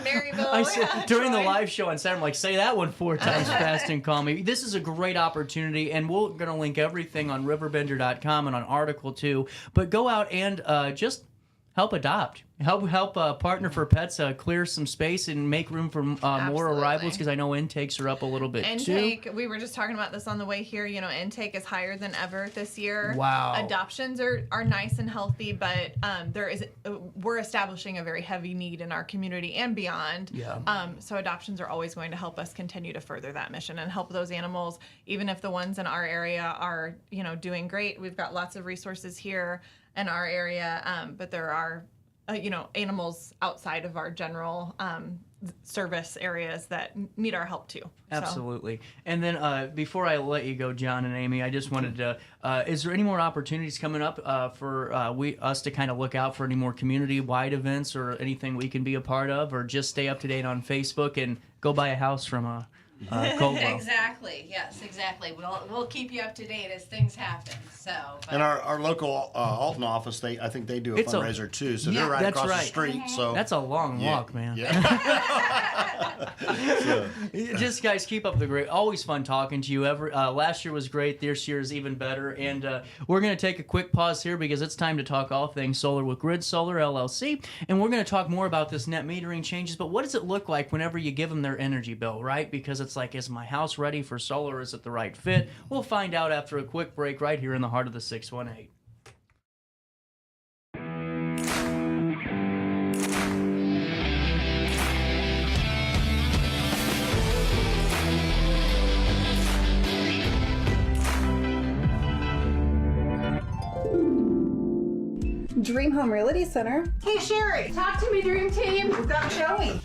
Maryville. I said during the live show on Saturday, I'm like, say that one 4 times fast and call me. This is a great opportunity, and we're going to link everything on RiverBender.com and on Article 2. But go out and just help adopt. Help Partner for Pets clear some space and make room for more arrivals, because I know intakes are up a little bit Intake, too. We were just talking about this on the way here. Intake is higher than ever this year. Wow. Adoptions are nice and healthy, but we're establishing a very heavy need in our community and beyond. Yeah. So adoptions are always going to help us continue to further that mission and help those animals, even if the ones in our area are doing great. We've got lots of resources here in our area, but there are animals outside of our general service areas that need our help too. Absolutely. And then before I let you go, John and Amy, I just wanted to, is there any more opportunities coming up for us to kind of look out for any more community-wide events or anything we can be a part of, or just stay up to date on Facebook and go buy a house from Coldwell? Exactly. Yes, exactly. We'll keep you up to date as things happen. And our local Alton office, I think they do a fundraiser too. So they're right across the street. So that's a long walk, man. Yeah. Just guys, keep up the great. Always fun talking to you. Last year was great. This year is even better. And we're going to take a quick pause here because it's time to talk all things solar with Grid Solar LLC. And we're going to talk more about this net metering changes. But what does it look like whenever you give them their energy bill, right? Because it's like, is my house ready for solar? Is it the right fit? We'll find out after a quick break right here in the heart of the 618. Dream Home Realty Center. Hey Sherry, talk to me, Dream Team. We've got a showing.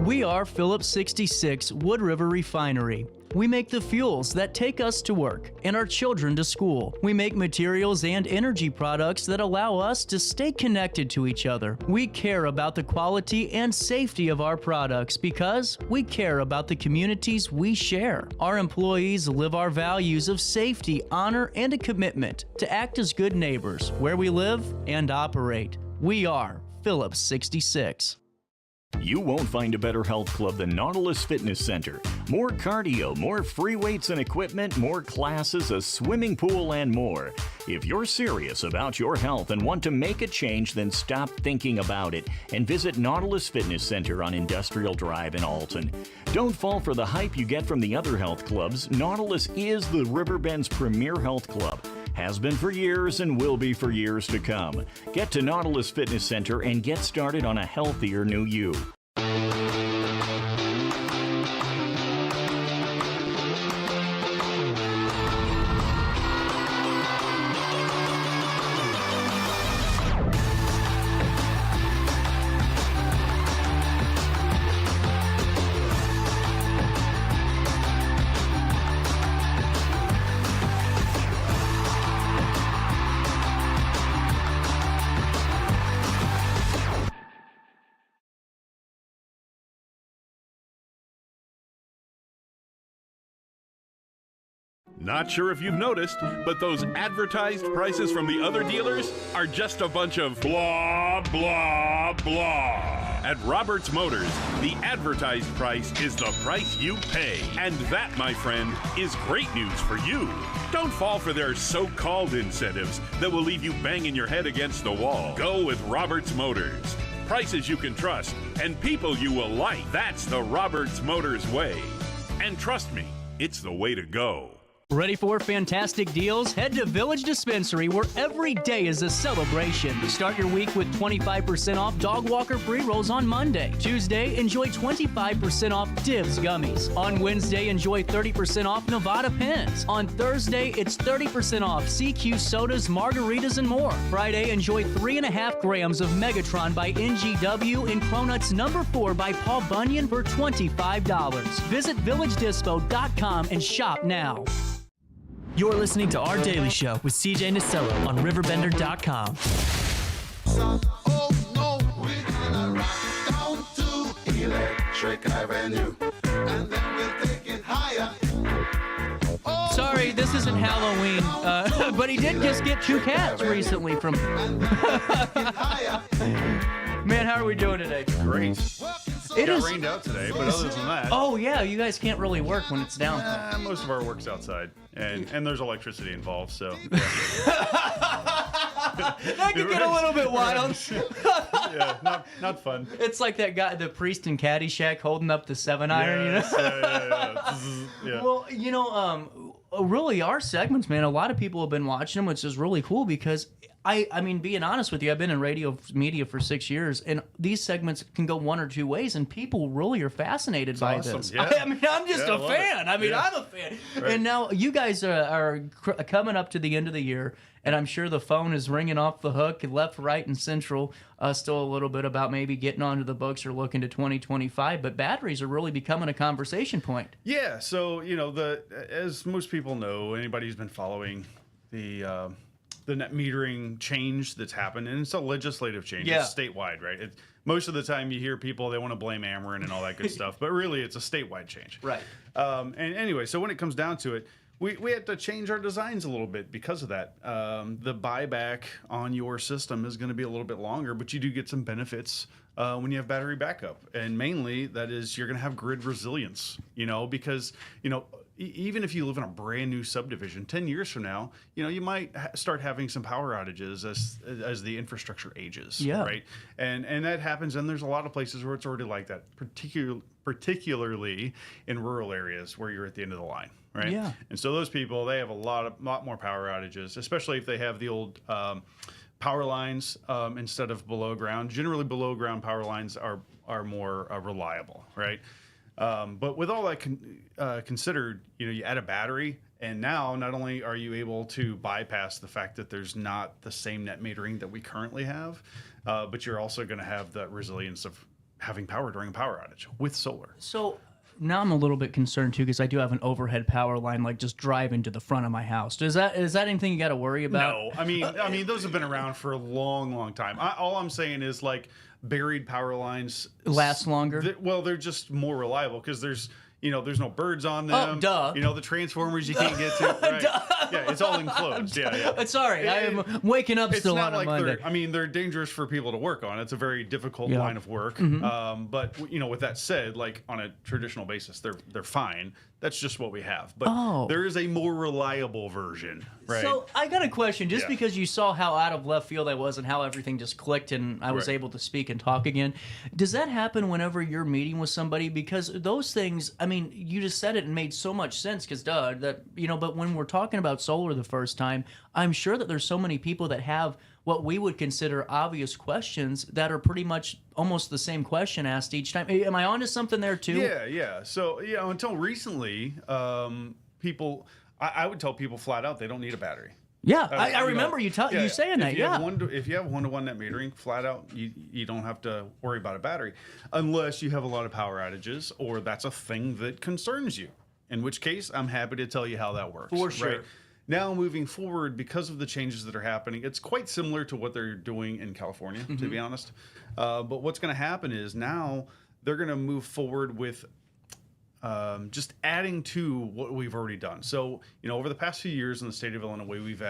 We are Phillips 66 Wood River Refinery. We make the fuels that take us to work and our children to school. We make materials and energy products that allow us to stay connected to each other. We care about the quality and safety of our products because we care about the communities we share. Our employees live our values of safety, honor, and a commitment to act as good neighbors where we live and operate. We are Phillips 66. You won't find a better health club than Nautilus Fitness Center. More cardio, more free weights and equipment, more classes, a swimming pool, and more. If you're serious about your health and want to make a change, then stop thinking about it and visit Nautilus Fitness Center on Industrial Drive in Alton. Don't fall for the hype you get from the other health clubs. Nautilus is the Riverbend's premier health club. Has been for years and will be for years to come. Get to Nautilus Fitness Center and get started on a healthier new you. Not sure if you've noticed, but those advertised prices from the other dealers are just a bunch of blah, blah, blah. At Roberts Motors, the advertised price is the price you pay. And that, my friend, is great news for you. Don't fall for their so-called incentives that will leave you banging your head against the wall. Go with Roberts Motors. Prices you can trust and people you will like. That's the Roberts Motors way. And trust me, it's the way to go. Ready for fantastic deals? Head to Village Dispensary, where every day is a celebration. Start your week with 25% off Dog Walker pre-rolls on Monday. Tuesday, enjoy 25% off Divs gummies. On Wednesday, enjoy 30% off Nevada pens. On Thursday, it's 30% off CQ sodas, margaritas, and more. Friday, enjoy 3.5 grams of Megatron by NGW and Cronuts number 4 by Paul Bunyan for $25. Visit VillageDispo.com and shop now. You're listening to Our Daily Show with CJ Nasello on RiverBender.com. Oh no, we're gonna rock down to Electric Avenue, and then we'll take it higher. Sorry, this isn't Howl-O-Ween, but he did just get 2 cats recently from... Man, how are we doing today? Great. It got is rained out today, but other than that... Oh, yeah, you guys can't really work when it's down. Most of our work's outside, and there's electricity involved, so... That could get a little bit wild. Yeah, not fun. It's like that guy, the priest in Caddyshack, holding up the 7-iron, you know? Yeah. Well, you know, really, our segments, man, a lot of people have been watching them, which is really cool because... I mean, being honest with you, I've been in radio media for 6 years, and these segments can go one or two ways, and people really are fascinated by this. Yeah. I mean, I'm just a fan. I'm a fan. Right. And now you guys are coming up to the end of the year, and I'm sure the phone is ringing off the hook, left, right, and central. Still a little bit about maybe getting onto the books or looking to 2025, but batteries are really becoming a conversation point. Yeah, so, you know, as most people know, anybody who's been following the net metering change that's happened, and it's a legislative change. Yeah. It's statewide, right? Most of the time you hear people, they want to blame Ameren and all that good stuff, but really it's a statewide change. Right. And anyway, so when it comes down to it, we had to change our designs a little bit because of that. The buyback on your system is going to be a little bit longer, but you do get some benefits when you have battery backup. And mainly that is you're going to have grid resilience, you know, because, you know, even if you live in a brand new subdivision, 10 years from now, you know, you might start having some power outages as the infrastructure ages, yeah. Right? And that happens, and there's a lot of places where it's already like that, particularly in rural areas where you're at the end of the line, right? Yeah. And so those people, they have a lot more power outages, especially if they have the old power lines instead of below ground. Generally, below ground power lines are more reliable, right? But with all that considered, you know, you add a battery, and now not only are you able to bypass the fact that there's not the same net metering that we currently have, but you're also going to have the resilience of having power during a power outage with solar. So now I'm a little bit concerned too, because I do have an overhead power line, like just driving to the front of my house. Is that anything you got to worry about? No, I mean those have been around for a long time. All I'm saying is, like, buried power lines last longer. They're just more reliable because there's no birds on them. Oh, duh. You know, the transformers you can't get to. Right? Yeah, it's all enclosed. Yeah. Sorry, I am waking up still on a Monday. They're dangerous for people to work on. It's a very difficult line of work. Mm-hmm. But you know, with that said, like on a traditional basis, they're fine. That's just what we have. But there is a more reliable version, right? So I got a question, just because you saw how out of left field I was and how everything just clicked and I was able to speak and talk again. Does that happen whenever you're meeting with somebody? Because those things, I mean, you just said it and made so much sense because, but when we're talking about solar the first time, I'm sure that there's so many people that have what we would consider obvious questions that are pretty much almost the same question asked each time. Am I onto something there too? Yeah. So, you know, until recently, people, I would tell people flat out they don't need a battery. Yeah, I remember you saying that. If you have one-to-one net metering, flat out, you don't have to worry about a battery unless you have a lot of power outages or that's a thing that concerns you. In which case, I'm happy to tell you how that works. For sure. Right? Now, moving forward, because of the changes that are happening, it's quite similar to what they're doing in California, to be honest. But what's going to happen is now they're going to move forward with just adding to what we've already done. So, over the past few years in the state of Illinois, we've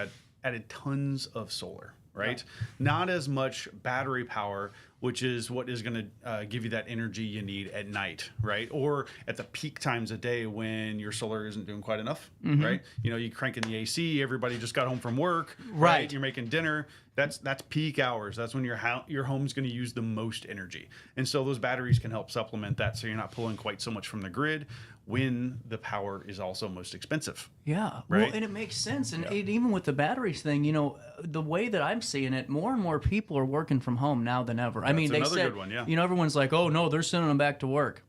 added tons of solar, right? Yeah. Not as much battery power, which is what is going to give you that energy you need at night, right? Or at the peak times of day when your solar isn't doing quite enough, right? You crank in the AC, everybody just got home from work, right? You're making dinner. That's peak hours. That's when your home's going to use the most energy. And so those batteries can help supplement that, so you're not pulling quite so much from the grid when the power is also most expensive. Yeah, right? Well, and it makes sense. And even with the batteries thing, the way that I'm seeing it, more and more people are working from home now than ever. I mean, they said, good one, yeah. Everyone's like, oh no, they're sending them back to work.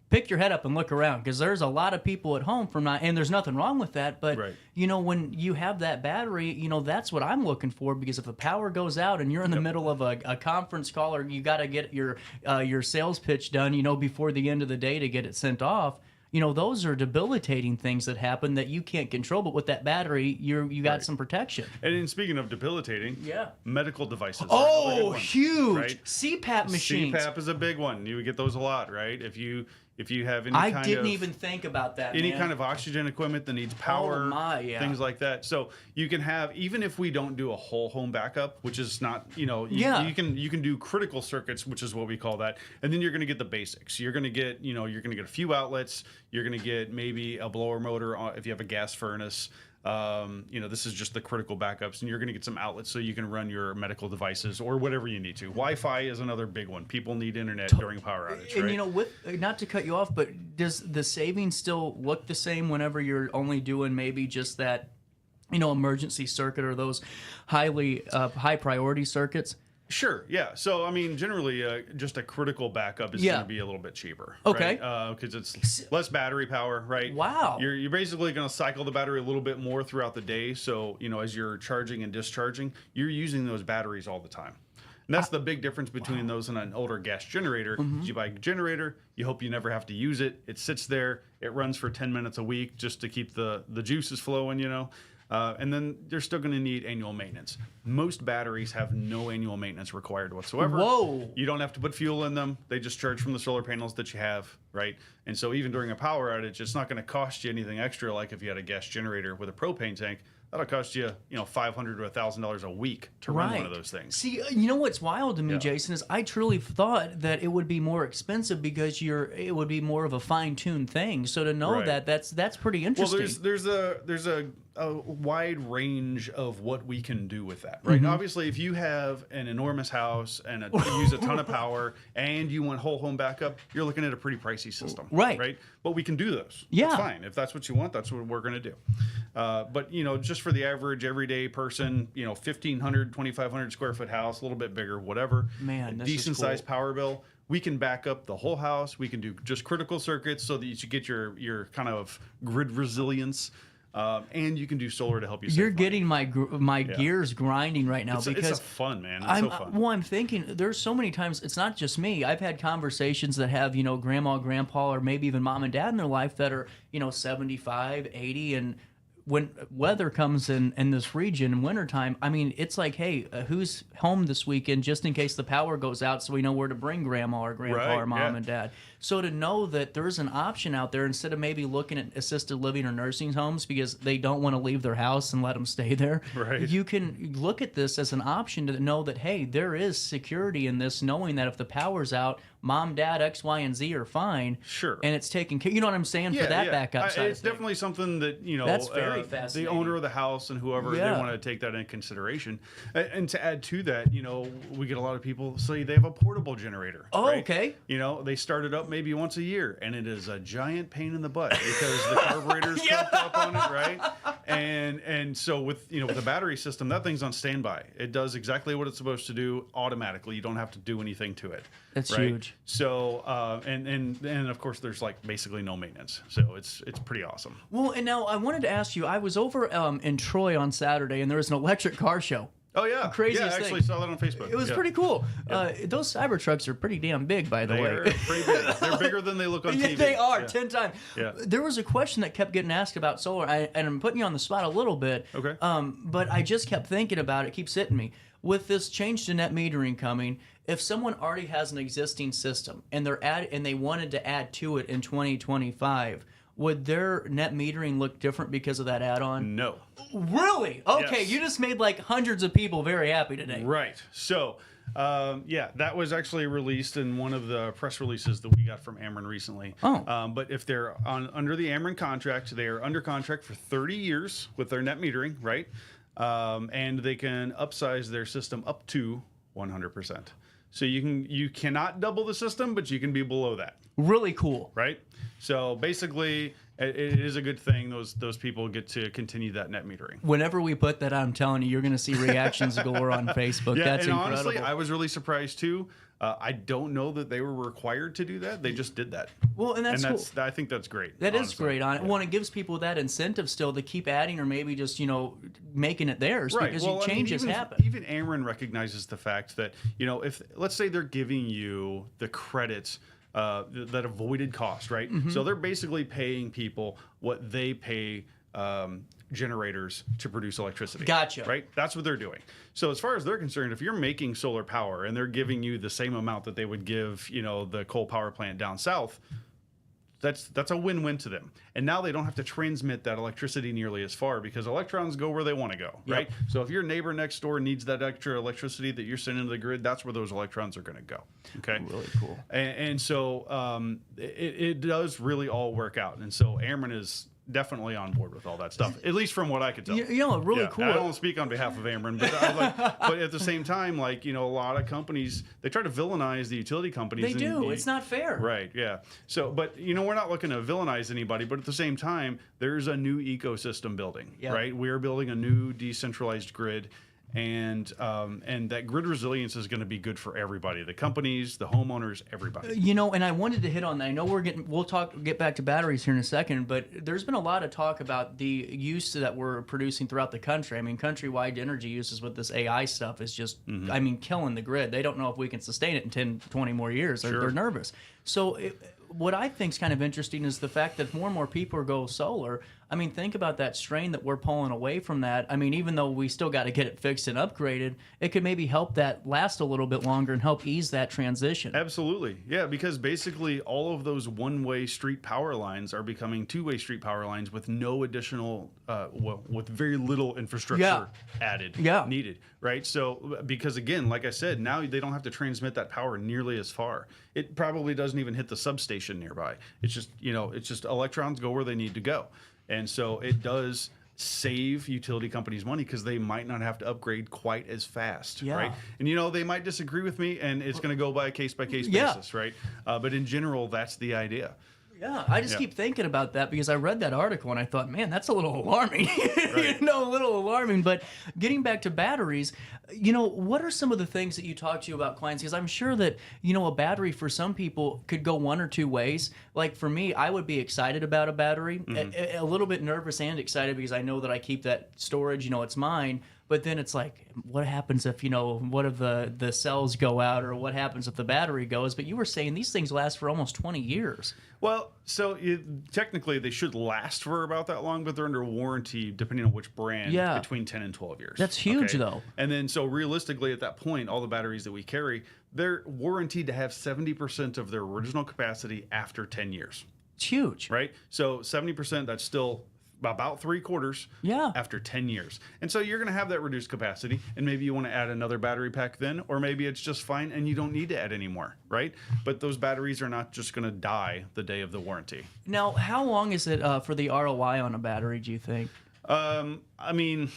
Pick your head up and look around, because there's a lot of people at home and there's nothing wrong with that. But when you have that battery, that's what I'm looking for, because if the power goes out and you're in the middle of a conference call, or you got to get your sales pitch done, before the end of the day to get it sent off. Those are debilitating things that happen that you can't control. But with that battery, you got some protection. And in speaking of debilitating, medical devices. Oh, huge! Right? CPAP machines. CPAP is a big one. You would get those a lot, right? If you have any kind of... I didn't even think about that, Any kind of oxygen equipment that needs power, things like that. So you can have, even if we don't do a whole home backup, which is not, you can do critical circuits, which is what we call that. And then you're going to get the basics. You're going to get, a few outlets. You're going to get maybe a blower motor if you have a gas furnace. This is just the critical backups, and you're going to get some outlets so you can run your medical devices or whatever you need to. Wi-Fi is another big one. People need internet during a power outage, right? And with not to cut you off, but does the savings still look the same whenever you're only doing maybe just that, emergency circuit or those high priority circuits? Sure, yeah. So, generally, just a critical backup is going to be a little bit cheaper. Okay. Because it's less battery power, right? Wow. You're basically going to cycle the battery a little bit more throughout the day. So, as you're charging and discharging, you're using those batteries all the time. And that's the big difference between those and an older gas generator. You buy a generator, you hope you never have to use it. It sits there. It runs for 10 minutes a week just to keep the juices flowing, and then they're still going to need annual maintenance. Most batteries have no annual maintenance required whatsoever. Whoa! You don't have to put fuel in them. They just charge from the solar panels that you have, right? And so even during a power outage, it's not going to cost you anything extra like if you had a gas generator with a propane tank. That'll cost you, $500 to $1,000 a week to run one of those things. See, what's wild to me, Jason, is I truly thought that it would be more expensive because it would be more of a fine-tuned thing. So to know that's pretty interesting. Well, there's a wide range of what we can do with that, right? Obviously, if you have an enormous house and use a ton of power and you want whole home backup, you're looking at a pretty pricey system, right? But we can do those. Yeah, that's fine. If that's what you want, that's what we're going to do. But just for the average everyday person, 1,500, 2,500 square foot house, a little bit bigger, whatever. Man, this decent is cool. sized power bill. We can back up the whole house. We can do just critical circuits so that you get your kind of grid resilience. And you can do solar to help you save You're money. getting my gears grinding right now because it's fun, man. It's so fun. Well, I'm thinking there's so many times it's not just me. I've had conversations that have grandma, grandpa, or maybe even mom and dad in their life that are 75, 80, and when weather comes in this region in wintertime, it's like, hey, who's home this weekend just in case the power goes out so we know where to bring grandma or grandpa or mom and dad. So to know that there's an option out there instead of maybe looking at assisted living or nursing homes because they don't want to leave their house and let them stay there, you can look at this as an option to know that, hey, there is security in this, knowing that if the power's out, mom, dad, X, Y, and Z are fine. Sure. And it's taken care. You know what I'm saying? For that backup side. It's definitely something that, that's very fascinating. The owner of the house and whoever, they want to take that into consideration. And to add to that, we get a lot of people say they have a portable generator. Oh, right? Okay. They start it up maybe once a year, and it is a giant pain in the butt because the carburetor's cooked up on it, right? And so with with the battery system, that thing's on standby. It does exactly what it's supposed to do automatically. You don't have to do anything to it. That's huge. So and of course there's basically no maintenance. So it's pretty awesome. Well, and now I wanted to ask you, I was over in Troy on Saturday and there was an electric car show. Oh yeah, craziest I actually saw that on Facebook. It was pretty cool. Those Cybertrucks are pretty damn big, by the way. They're pretty big. They're bigger than they look on TV. They are 10 times. Yeah. There was a question that kept getting asked about solar, and I'm putting you on the spot a little bit. Okay. But I just kept thinking about it. Keeps hitting me with this change to net metering coming. if someone already has an existing system and they wanted to add to it in 2025, would their net metering look different because of that add-on? No. Really? Okay, Yes. you just made like hundreds of people very happy today. Right. So, yeah, that was actually released in one of the press releases that we got from Ameren recently. Oh. But if they're under the Ameren contract, they are under contract for 30 years with their net metering, right? And they can upsize their system up to 100%. So you cannot double the system, but you can be below that. Really cool. Right? So basically, it is a good thing. Those people get to continue that net metering. Whenever we put that, I'm telling you, you're going to see reactions galore on Facebook. Yeah, That's and incredible. honestly, I was really surprised too. I don't know that they were required to do that. They just did that. Well, and that's cool. I think that's great. That is great. Well, it gives people that incentive still to keep adding or maybe just, making it theirs because changes happen. Even Ameren recognizes the fact that, if let's say they're giving you the credits, that avoided cost, right? Mm-hmm. So they're basically paying people what they pay generators to produce electricity. Gotcha. Right? That's what they're doing. So as far as they're concerned, if you're making solar power and they're giving you the same amount that they would give, the coal power plant down south, that's a win-win to them. And now they don't have to transmit that electricity nearly as far because electrons go where they want to go, right? So if your neighbor next door needs that extra electricity that you're sending to the grid, that's where those electrons are going to go. Okay. Really cool. And so it does really all work out. And so Ameren is definitely on board with all that stuff, at least from what I could tell. Really cool. I don't speak on behalf of Ameren, but but at the same time, a lot of companies, they try to villainize the utility companies. They do. It's not fair. Right. Yeah. So, but we're not looking to villainize anybody, but at the same time, there's a new ecosystem building. Yep. Right. We are building a new decentralized grid. And that grid resilience is going to be good for everybody, the companies, the homeowners, everybody. And I wanted to hit on that. I know we'll get back to batteries here in a second, but there's been a lot of talk about the use that we're producing throughout the country. I mean, countrywide energy uses with this AI stuff is just, killing the grid. They don't know if we can sustain it in 10, 20 more years. They're nervous. So what I think is kind of interesting is the fact that more and more people go solar. I mean, think about that strain that we're pulling away from that. I mean, even though we still got to get it fixed and upgraded, it could maybe help that last a little bit longer and help ease that transition. Absolutely. Yeah, because basically all of those one-way street power lines are becoming two-way street power lines with no additional, with very little infrastructure needed, right? So, because again, like I said, now they don't have to transmit that power nearly as far. It probably doesn't even hit the substation nearby. It's just, it's just electrons go where they need to go. And so it does save utility companies money because they might not have to upgrade quite as fast, right? And they might disagree with me, and it's going to go by a case-by-case basis, right? But in general, that's the idea. Yeah, I just keep thinking about that because I read that article and I thought, man, that's a little alarming. A little alarming. But getting back to batteries, what are some of the things that you talk to about clients? Because I'm sure that, a battery for some people could go one or two ways. Like for me, I would be excited about a battery, a little bit nervous and excited because I know that I keep that storage, it's mine. But then it's like, what happens if, what if the cells go out or what happens if the battery goes? But you were saying these things last for almost 20 years. Well, so technically they should last for about that long, but they're under warranty, depending on which brand, between 10 and 12 years. That's huge, though. And then so realistically at that point, all the batteries that we carry, they're warranted to have 70% of their original capacity after 10 years. It's huge. Right? So 70%, that's still about 3/4 after 10 years. And so you're going to have that reduced capacity, and maybe you want to add another battery pack then, or maybe it's just fine and you don't need to add any more, right? But those batteries are not just going to die the day of the warranty. Now, how long is it for the ROI on a battery, do you think? I mean,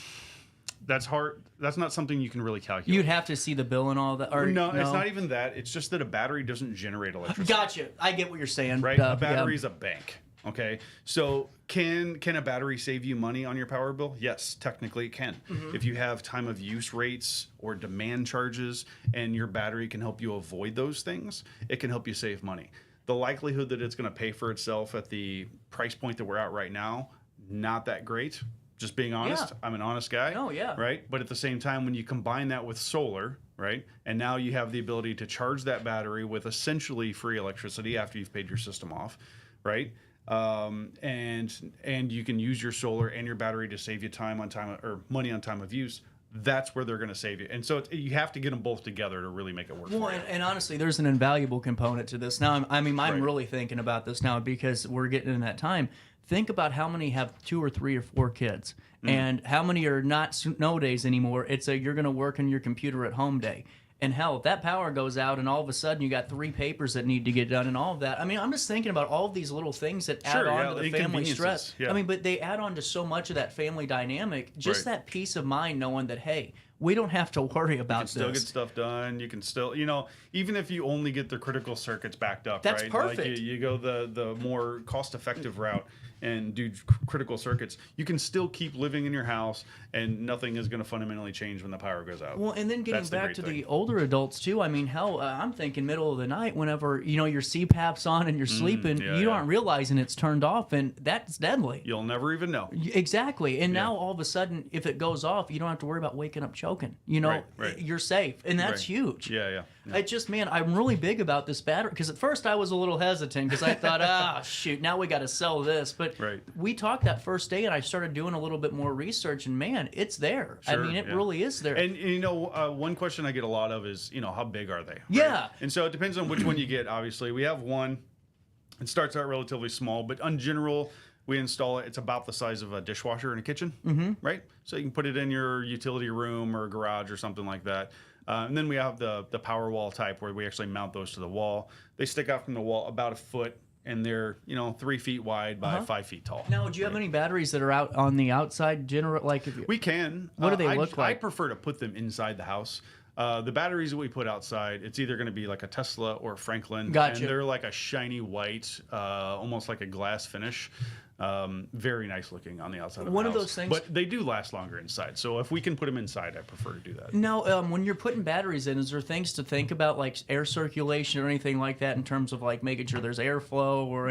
that's hard. That's not something you can really calculate. You'd have to see the bill and all that. Or, no, it's not even that. It's just that a battery doesn't generate electricity. Gotcha. I get what you're saying. Right? A battery is a bank. Okay, so can a battery save you money on your power bill? Yes, technically it can. If you have time of use rates or demand charges and your battery can help you avoid those things, it can help you save money. The likelihood that it's going to pay for itself at the price point that we're at right now, not that great. Just being honest, I'm an honest guy. Oh, yeah. Right? But at the same time, when you combine that with solar, right, and now you have the ability to charge that battery with essentially free electricity after you've paid your system off, right? And you can use your solar and your battery to save you money on time of use. that's where they're going to save you. And so you have to get them both together to really make it work. Well, and honestly, there's an invaluable component to this. Now, I'm really thinking about this now because we're getting in that time. Think about how many have 2 or 3 or 4 kids, and how many are not snow days anymore. It's you're going to work on your computer at home day. And hell, if that power goes out and all of a sudden you got 3 papers that need to get done and all of that. I mean, I'm just thinking about all of these little things that add on to the family stress. Yeah. I mean, but they add on to so much of that family dynamic. Just that peace of mind knowing that, hey, we don't have to worry about this. You can still get stuff done. You can still, even if you only get the critical circuits backed up, that's right? perfect. Like you go the more cost-effective route and do critical circuits, you can still keep living in your house and nothing is going to fundamentally change when the power goes out. Well, and then getting back to the older adults too, I mean, hell, I'm thinking middle of the night whenever, your CPAP's on and you're sleeping, you aren't realizing it's turned off, and that's deadly. You'll never even know. Exactly. And now all of a sudden, if it goes off, you don't have to worry about waking up choking. Right. You're safe, and that's huge. Yeah. It just, man, I'm really big about this battery, because at first I was a little hesitant because I thought, shoot, now we got to sell this. But we talked that first day, and I started doing a little bit more research, and man, it's there. Sure, I mean, it really is there. And one question I get a lot of is, how big are they? Right? Yeah. And so it depends on which one you get. Obviously, we have one. It starts out relatively small, but in general, we install it. It's about the size of a dishwasher in a kitchen, right? So you can put it in your utility room or garage or something like that. And then we have the power wall type where we actually mount those to the wall. They stick out from the wall about a foot, and they're 3 feet wide by 5 feet tall. Now, do you have any batteries that are out on the outside? We can. What do they look like? I prefer to put them inside the house. The batteries that we put outside, it's either going to be like a Tesla or a Franklin. Gotcha. And they're like a shiny white, almost like a glass finish. Very nice looking on the outside of the house. Those things. But they do last longer inside. So if we can put them inside, I prefer to do that. Now, when you're putting batteries in, is there things to think about, like air circulation or anything like that, in terms of like making sure there's airflow or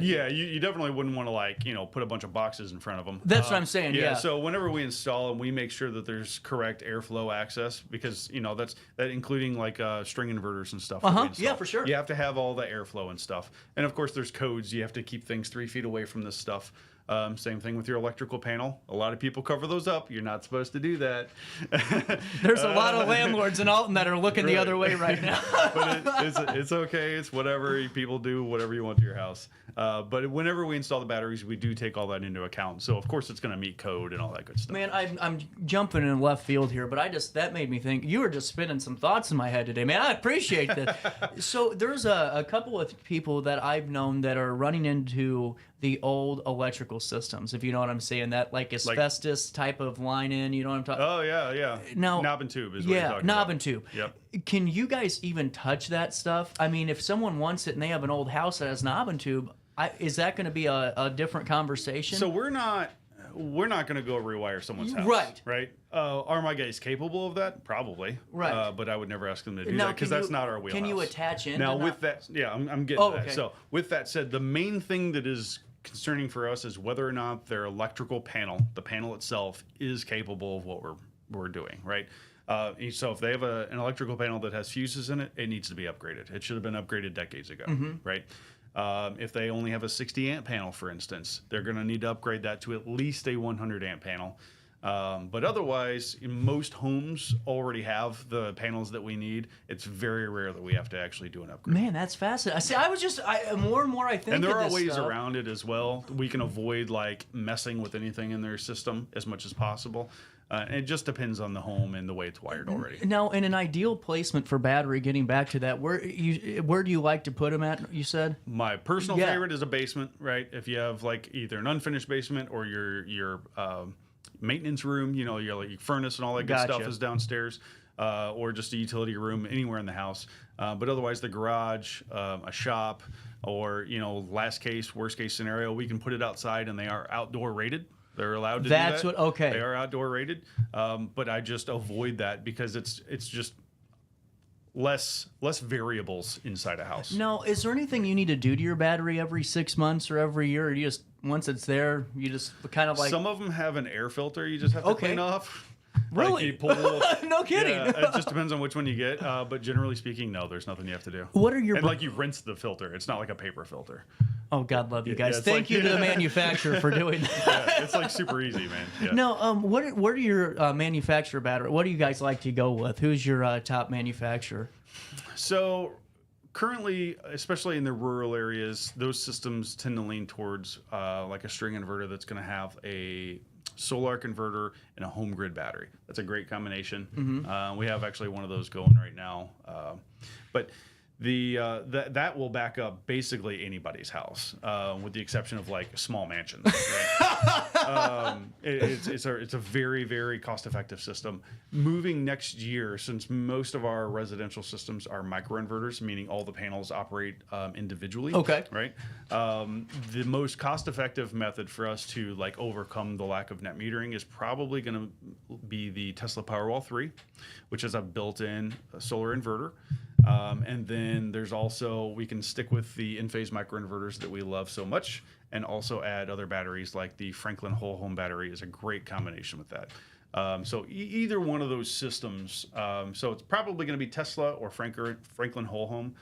Yeah, you definitely wouldn't want to put a bunch of boxes in front of them. That's what I'm saying. Yeah. So whenever we install them, we make sure that there's correct airflow access, because that including like string inverters and stuff. Yeah, for sure. You have to have all the airflow and stuff. And of course, there's codes. You have to keep things 3 feet away from this stuff. Same thing with your electrical panel. A lot of people cover those up. You're not supposed to do that. There's a lot of landlords in Alton that are looking the other way right now. But it's okay. It's whatever. People do whatever you want to your house. But whenever we install the batteries, we do take all that into account. So of course it's going to meet code and all that good stuff. Man, I'm jumping in left field here, but that made me think. You were just spinning some thoughts in my head today, man. I appreciate that. So there's a couple of people that I've known that are running into the old electrical systems, if you know what I'm saying. That like asbestos type of line in, you know what I'm talking? Oh yeah. Now, knob and tube is what you're talking knob about. and tube. Yep. Can you guys even touch that stuff? I mean, if someone wants it and they have an old house that has knob and tube, is that going to be a different conversation? So we're not going to go rewire someone's house. Right. Are my guys capable of that? Probably. Right. But I would never ask them to do that, because that's not our wheelhouse. Can you attach in? Now with that, I'm getting to that. So with that said, the main thing that is concerning for us is whether or not their electrical panel, the panel itself, is capable of what we're doing, right? So if they have an electrical panel that has fuses in it, it needs to be upgraded. It should have been upgraded decades ago, right? If they only have a 60 amp panel, for instance, they're going to need to upgrade that to at least a 100 amp panel. But otherwise, most homes already have the panels that we need. It's very rare that we have to actually do an upgrade. Man, that's fascinating. See, more and more I think. And there of are this ways stuff. around it as well. We can avoid messing with anything in their system as much as possible. And it just depends on the home and the way it's wired already. Now, in an ideal placement for battery, getting back to that, where do you like to put them at, you said? My personal favorite is a basement, right? If you have either an unfinished basement or your maintenance room, your furnace and all that good stuff is downstairs, or just a utility room anywhere in the house. But otherwise, the garage, a shop, or worst case scenario, we can put it outside, and they are outdoor rated. They're allowed to do that. They are outdoor rated, but I just avoid that because it's just less variables inside a house. Now, is there anything you need to do to your battery every 6 months or every year? Or you just, once it's there, you just kind of Some of them have an air filter you just have to clean off. Really? You pull, no kidding. Yeah, it just depends on which one you get. But generally speaking, no, there's nothing you have to do. What are your... And you rinse the filter. It's not like a paper filter. Oh, God love you guys. it's Thank you to the manufacturer for doing that. Yeah, it's like super easy, man. Yeah. No, what are your manufacturer battery? What do you guys like to go with? Who's your top manufacturer? So currently, especially in the rural areas, those systems tend to lean towards like a string inverter that's going to have a solar converter and a home grid battery. That's a great combination. We have actually one of those going right now. But that will back up basically anybody's house, with the exception of like small mansions. Right? It's a very, very cost-effective system. Moving next year, since most of our residential systems are microinverters, meaning all the panels operate individually. Okay. Right. The most cost-effective method for us to like overcome the lack of net metering is probably going to be the Tesla Powerwall 3, which is a built-in solar inverter. And then there's also, we can stick with the in-phase microinverters that we love so much and also add other batteries like the Franklin Whole Home battery is a great combination with that. So either one of those systems, so it's probably going to be Tesla or Franklin Whole Home.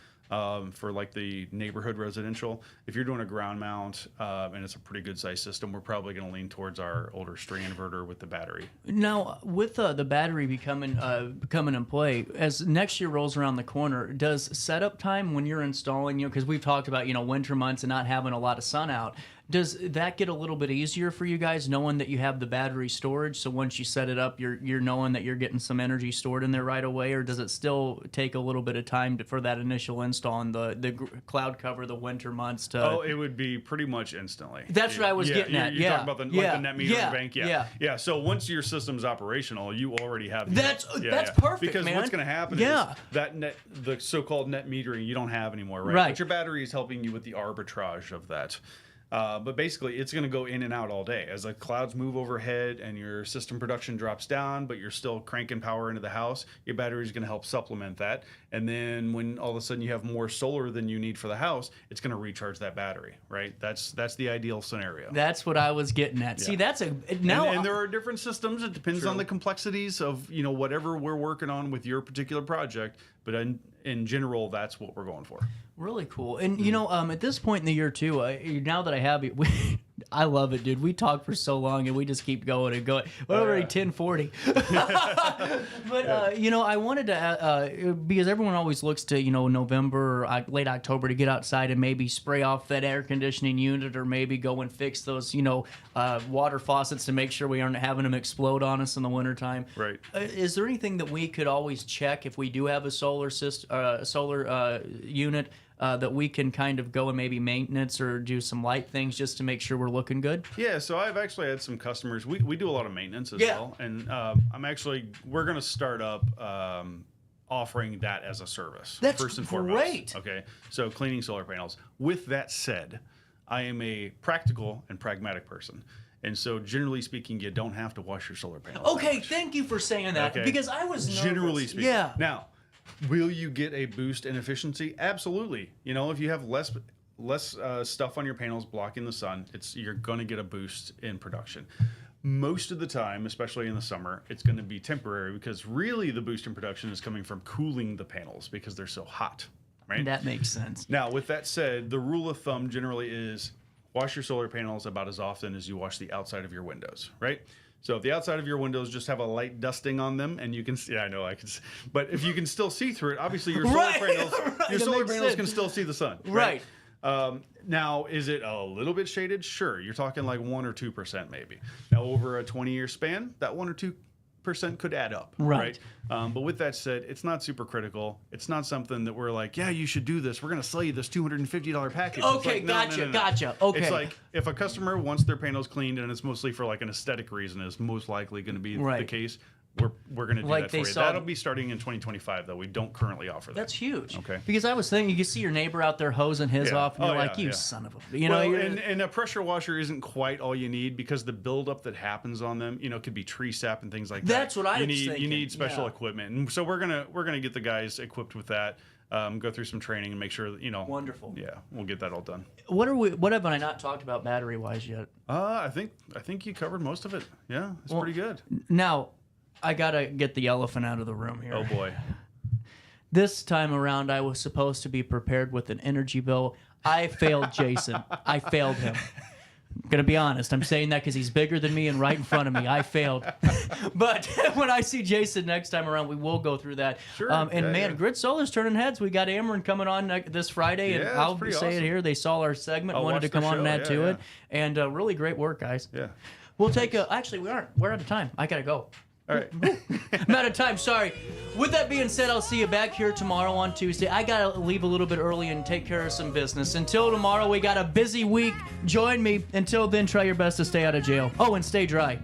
For like the neighborhood residential. If you're doing a ground mount and it's a pretty good size system, we're probably going to lean towards our older string inverter with the battery. Now, with the battery becoming in play, as next year rolls around the corner, does setup time when you're installing, because we've talked about winter months and not having a lot of sun out, does that get a little bit easier for you guys, knowing that you have the battery storage? So once you set it up, you're knowing that you're getting some energy stored in there right away, or does it still take a little bit of time for that initial install and the cloud cover the winter months to? Oh, it would be pretty much instantly. That's what I was getting at. You're talking about the net metering bank. Yeah. So once your system's operational, you already have. That's perfect, because man. what's going to happen is that the so-called net metering you don't have anymore, right? But your battery is helping you with the arbitrage of that. But basically, it's going to go in and out all day. As the clouds move overhead and your system production drops down, but you're still cranking power into the house, your battery is going to help supplement that. And then when all of a sudden you have more solar than you need for the house, it's going to recharge that battery, right? That's the ideal scenario. That's what I was getting at. See, that's and there are different systems. It depends on the complexities of whatever we're working on with your particular project. But in general, that's what we're going for. Really cool. And, at this point in the year, too, now that I have you, I love it, dude. We talk for so long, and we just keep going and going. We're already 10:40. But, I wanted to, because everyone always looks to, November or late October to get outside and maybe spray off that air conditioning unit or maybe go and fix those, water faucets to make sure we aren't having them explode on us in the wintertime. Right. Is there anything that we could always check if we do have a solar unit that we can kind of go and maybe maintenance or do some light things just to make sure we're looking good? Yeah, so I've actually had some customers. We do a lot of maintenance as well, and we're going to start up offering that as a service. That's first and great. Foremost. Okay, so cleaning solar panels. With that said, I am a practical and pragmatic person. And so, generally speaking, you don't have to wash your solar panels. Okay, thank you for saying that, because I was nervous. Generally speaking. Yeah. Now, will you get a boost in efficiency? Absolutely. If you have less stuff on your panels blocking the sun, you're going to get a boost in production. Most of the time, especially in the summer, it's going to be temporary because really the boost in production is coming from cooling the panels because they're so hot, right? That makes sense. Now, with that said, the rule of thumb generally is wash your solar panels about as often as you wash the outside of your windows, right? So if the outside of your windows just have a light dusting on them, and you can see, I know I can, but if you can still see through it, obviously your solar panels can still see the sun, right? Now, is it a little bit shaded? Sure, you're talking like 1 or 2% maybe. Now, over a 20-year span, that 1 or 2% could add up, right? But with that said, it's not super critical. It's not something that we're like, yeah, you should do this. We're going to sell you this $250 package. Okay, like, gotcha. Okay. It's like if a customer wants their panels cleaned and it's mostly for like an aesthetic reason, is most likely going to be the case. We're going to do that for you. That'll be starting in 2025, though. We don't currently offer that. That's huge. Okay. Because I was thinking, you can see your neighbor out there hosing his off, and you're like, you son of a... and a pressure washer isn't quite all you need because the buildup that happens on them, could be tree sap and things like that. That's what I was thinking. You need special equipment. And so we're gonna get the guys equipped with that, go through some training and make sure that, Wonderful. Yeah, we'll get that all done. What have I not talked about battery-wise yet? I think you covered most of it. Yeah, it's pretty good. Now... I gotta get the elephant out of the room here. Oh boy. This time around, I was supposed to be prepared with an energy bill. I failed Jason. I failed him. I'm going to be honest. I'm saying that because he's bigger than me and right in front of me. I failed. But when I see Jason next time around, we will go through that. Sure. And man, Grid Solar's turning heads. We got Ameren coming on this Friday, and I'll say awesome. it here. They saw our segment, I'll wanted watch to come the on and show. add to it. And really great work, guys. Yeah. We'll take a... Actually, we aren't. We're out of time. I got to go. All right. I'm out of time, sorry. With that being said, I'll see you back here tomorrow on Tuesday. I gotta leave a little bit early and take care of some business. Until tomorrow, we got a busy week. Join me. Until then, try your best to stay out of jail. Oh, and stay dry.